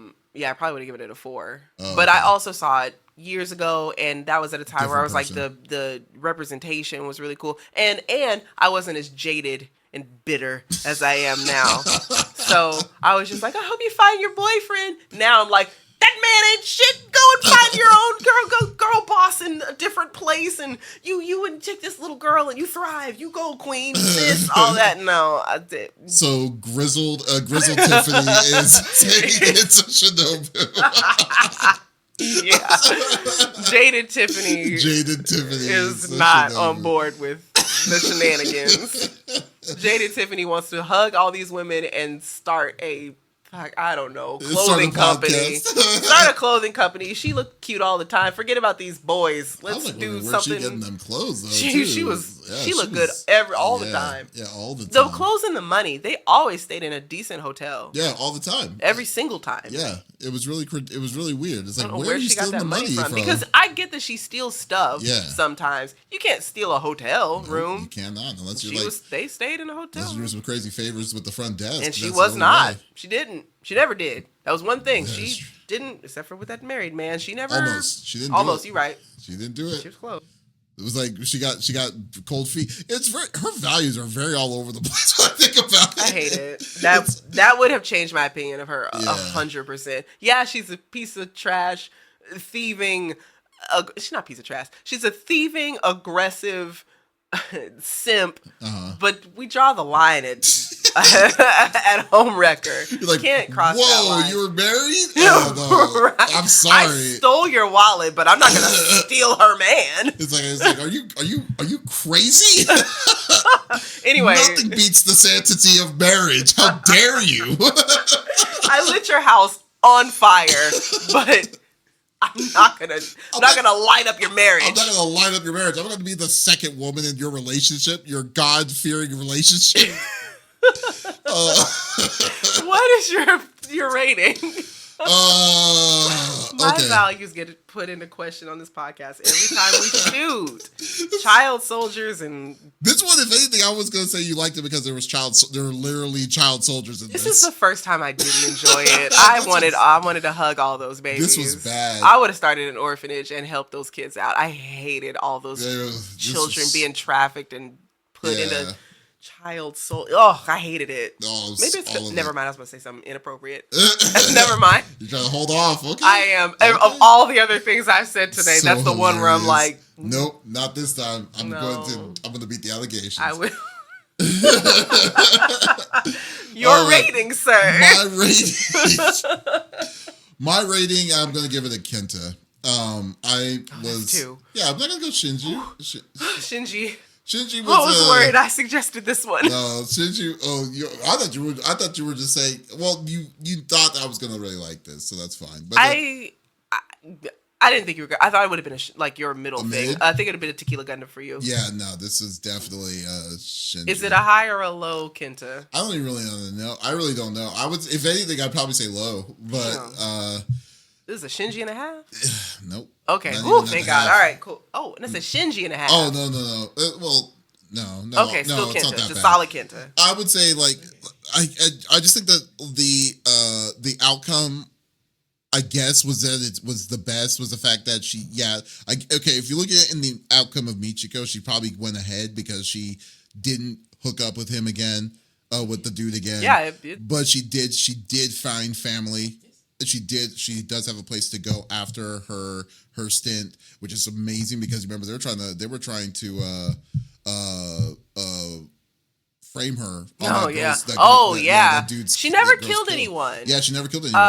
probably would have given it a 4. Oh, but I also saw it years ago, and that was at a time where I was like the representation was really cool, and I wasn't as jaded and bitter as I am now. So I was just like, I hope you find your boyfriend. Now I'm like, that man ain't shit. Go and find your own girl boss in a different place, and you and take this little girl and you thrive. You go, queen, sis, all that. No, I did. So grizzled Tiffany is taking it to Shinobu. Yeah, Jaded Tiffany is not on board with the shenanigans. Jaded Tiffany wants to hug all these women and start a clothing company. Start a clothing company. She looked cute all the time. Forget about these boys. Let's do something. Where's she getting them clothes though? She looked good all the time. Yeah, all the time. The clothes and the money, they always stayed in a decent hotel. Yeah, all the time. Every single time. Yeah, it was really weird. It's like, where she got that money from? Because I get that she steals stuff. Yeah. Sometimes you can't steal a hotel room. You cannot unless they stayed in a hotel. Unless you do some crazy favors with the front desk. And she was not. She didn't. She never did. That was one thing she didn't, except for with that married man. She never she didn't almost. do it. You're right. She didn't do it. She was close. It was like she got cold feet. It's her values are very all over the place when I think about it. I hate it. That would have changed my opinion of her 100%. Yeah, she's a piece of trash, thieving. She's not a piece of trash. She's a thieving, aggressive simp. But we draw the line at home wrecker. You're like, can't cross that line. Whoa, you were married? Oh, no. Right. I'm sorry. I stole your wallet, but I'm not gonna steal her man. It's like, are you crazy? Anyway, nothing beats the sanctity of marriage. How dare you? I lit your house on fire, but I'm not gonna light up your marriage. I'm not gonna light up your marriage. I'm gonna be the second woman in your relationship, your God-fearing relationship. What is your rating? My okay. values get put into question on this podcast every time we shoot. Child soldiers and this one, if anything, I was gonna say you liked it because there were literally child soldiers in this. This is the first time I didn't enjoy it. I wanted to hug all those babies. This was bad. I would have started an orphanage and helped those kids out. I hated all those children being trafficked and put into child soul. Oh, I hated it. Maybe it's never mind. I was going to say something inappropriate. Never mind. You're trying to hold off. Okay. I am. Okay. Of all the other things I've said today, that's the one where I'm like, nope, not this time. I'm going to beat the allegations. I will. Your rating, sir. My rating. I'm going to give it a Kenta. I was 2. Yeah, I'm not going to go Shinji. Shinji was. I was worried. I suggested this one. No, Shinji. I thought you were just saying. Well, you thought I was gonna really like this, so that's fine. But I didn't think you were. I thought it would have been your middle thing. I think it'd have been a Tequila Gundam for you. Yeah, no, this is definitely Shinji. Is it a high or a low Kenta? I don't even really know. I really don't know. I would, if anything, I'd probably say low. But this is a Shinji and a half. Nope. Okay. Ooh, thank God. All right, cool. Oh, and it's a Shinji and a half. Oh, no. Well, no. Okay, still no, Kenta. It's a solid Kenta. I would say, like, I just think that the outcome, I guess, was that it was the best, was the fact that if you look at it in the outcome of Michiko, she probably went ahead because she didn't hook up with him again, with the dude again. Yeah. But she did find family. She does have a place to go after her stint, which is amazing because remember they were trying to frame her. She never killed anyone. Yeah, she never killed anyone.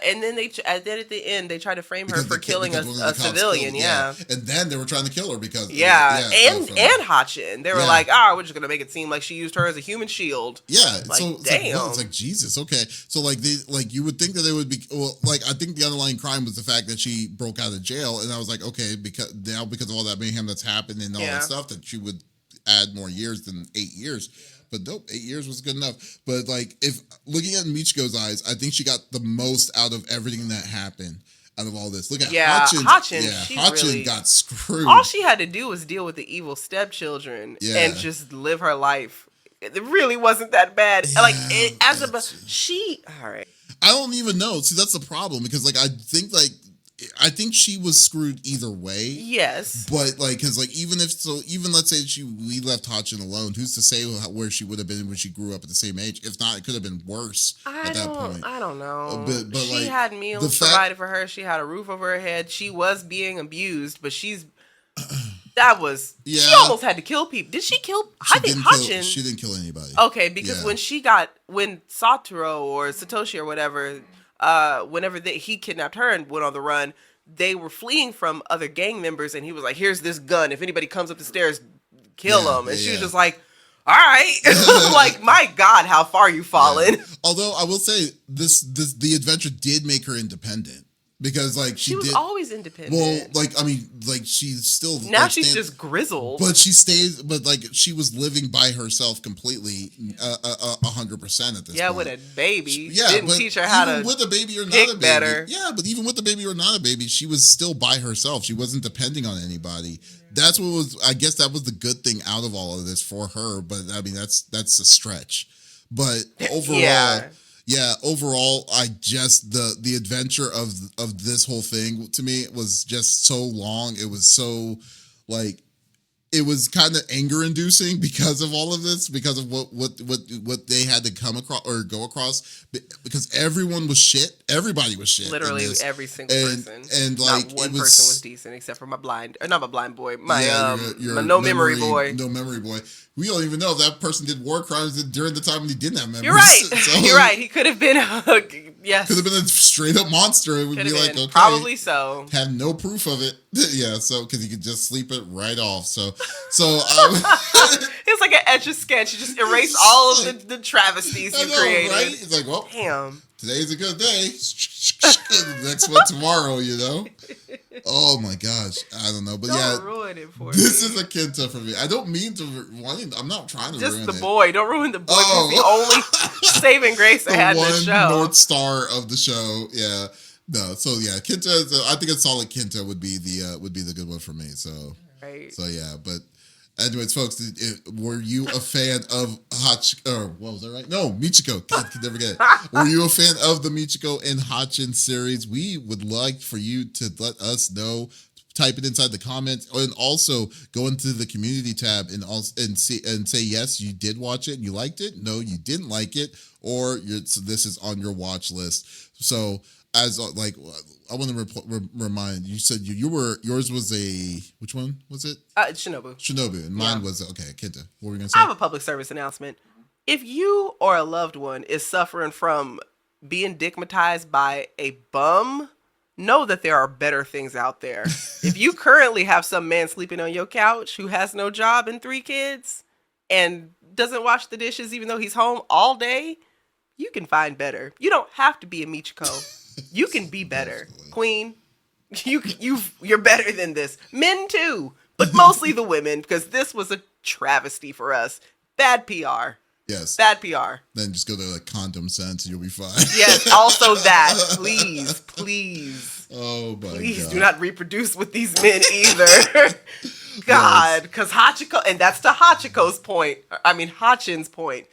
And then at the end they tried to frame her for killing a civilian. Yeah. And then they were trying to kill her because and Hatchin. They were like, we're just gonna make it seem like she used her as a human shield. Yeah. Like, so damn. It's like Jesus. Okay. So you would think that they would be I think the underlying crime was the fact that she broke out of jail, and I was like, okay, because of all that mayhem that's happened and all that stuff, that she would add more years than 8 years. But nope, 8 years was good enough. But if looking at Michiko's eyes, I think she got the most out of everything that happened out of all this. Look at Hatchin. Hatchin got screwed. All she had to do was deal with the evil stepchildren and just live her life. It really wasn't that bad. Yeah, all right. I don't even know. See, that's the problem because I think she was screwed either way. Yes. But because even let's say we left Hatchin alone, who's to say where she would have been when she grew up at the same age? If not, it could have been worse at that point. I don't know. But she had meals provided for her. She had a roof over her head. She was being abused, but she almost had to kill people. Did she kill? I think Hatchin. She didn't kill anybody. Okay, because when Satoru or Satoshi or whatever, whenever he kidnapped her and went on the run, they were fleeing from other gang members, and he was like, "Here's this gun. If anybody comes up the stairs, kill them." And she was just like, "All right." Like, my God, how far you fallen. Yeah. Although I will say the adventure did make her independent. Because she was always independent. Well, she's still now she's just grizzled. But she stays. But she was living by herself completely, 100% at this. Yeah, point. With a baby. Yeah, didn't teach her how to with a baby or not a baby. Better. Yeah, but even with a baby or not a baby, she was still by herself. She wasn't depending on anybody. That's what was. I guess that was the good thing out of all of this for her. But I mean, that's a stretch. But overall. yeah, overall, I just the adventure of this whole thing to me was just so long. It was so like it was kind of anger inducing because of all of this, because of what they had to come across or go across, because everyone was shit. Everybody was shit. Literally every single person. And like not one person was decent except for my blind, or not my blind boy, my my no memory boy. No memory boy. We don't even know if that person did war crimes during the time when he didn't have memories. You're right. So, you're right. He could have been yes. Could have been a straight up monster. It would be like, okay, probably so. Have no proof of it. Yeah, so because he could just sleep it right off. So it's like an etch a sketch. You just erase all of the travesties you created. Right? It's like, well, damn. Today's a good day. The next one tomorrow, you know? Oh my gosh. I don't know. But don't ruin it for this me. Is a Kenta for me. I don't mean to. I'm not trying to just ruin the it. boy. Don't ruin the boy. Oh. He's the only saving grace I had in the show. North Star of the show. Yeah. No. So yeah, Kenta. I think a solid Kenta would be the good one for me. So. Right. So yeah, but. Anyways, folks, were you a fan of what was that right? No, Michiko. God, can never get it. Were you a fan of the Michiko and Hatchin series? We would like for you to let us know. Type it inside the comments, and also go into the community tab and say yes, you did watch it and you liked it. No, you didn't like it, or this is on your watch list. So. As like, I want to remind you said yours was which one was it? Shinobu, and mine was Kenta. What were we gonna say? I have a public service announcement. If you or a loved one is suffering from being digmatized by a bum, know that there are better things out there. If you currently have some man sleeping on your couch who has no job and 3 kids and doesn't wash the dishes even though he's home all day, you can find better. You don't have to be a Michiko. You can be better, Queen. You're better than this. Men too, but mostly the women, because this was a travesty for us. Bad PR. Yes. Bad PR. Then just go to like Condom Sense and you'll be fine. Yes. Also that, please. Oh my God. Please do not reproduce with these men either. God, because Hachiko, and that's to Hachiko's point. I mean Hatchin's point.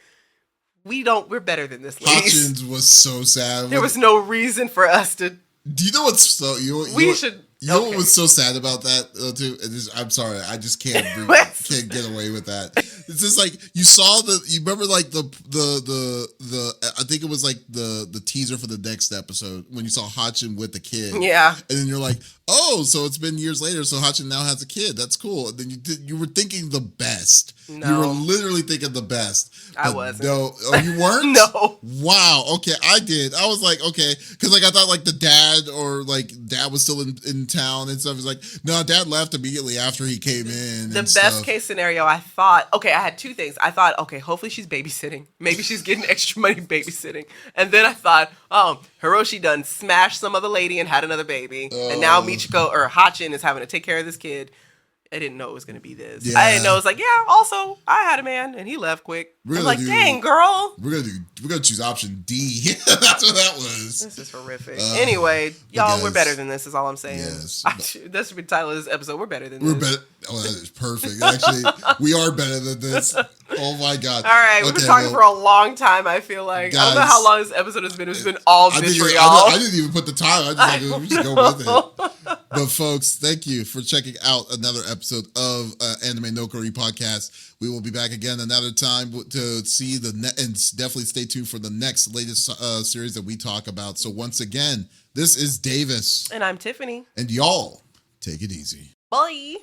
We're better than this, ladies. Hatchin's was so sad. There was no reason for us to. Do you know what's so? What was so sad about that too? I'm sorry, I just can't get away with that. It's just like you saw you remember like the I think it was like the teaser for the next episode when you saw Hatchin with the kid. Yeah. And then you're like, oh, so it's been years later, so Hatchin now has a kid. That's cool. And then you were thinking the best. No. You were literally thinking the best. I wasn't. No, you weren't? No. Wow. Okay, I did. I was like, okay, because like I thought like the dad was still in town and stuff. He's like, no, dad left immediately after he came in. The best case scenario, I thought, okay, I had 2 things. I thought, okay, hopefully she's babysitting. Maybe she's getting extra money babysitting. And then I thought, oh, Hiroshi done smashed some other lady and had another baby. And now Michiko or Hatchin is having to take care of this kid. I didn't know it was going to be this. Yeah. I didn't know it was like, yeah, also, I had a man, and he left quick. I'm like, dang, girl. We're gonna choose option D. That's what that was. This is horrific. Anyway, y'all, we're better than this, is all I'm saying. Yes. That should be the title of this episode. We're better than this. We're better. Oh, that is perfect. Actually, we are better than this. Oh, my God. All right, we've been talking for a long time, I feel like. Guys, I don't know how long this episode has been. It's been all vitriol. I didn't even put the time. I just go with it. But, folks, thank you for checking out another episode of Anime No Kori Podcast. We will be back again another time to see and definitely stay tuned for the next latest series that we talk about. So once again, this is Davis. And I'm Tiffany. And y'all, take it easy. Bye.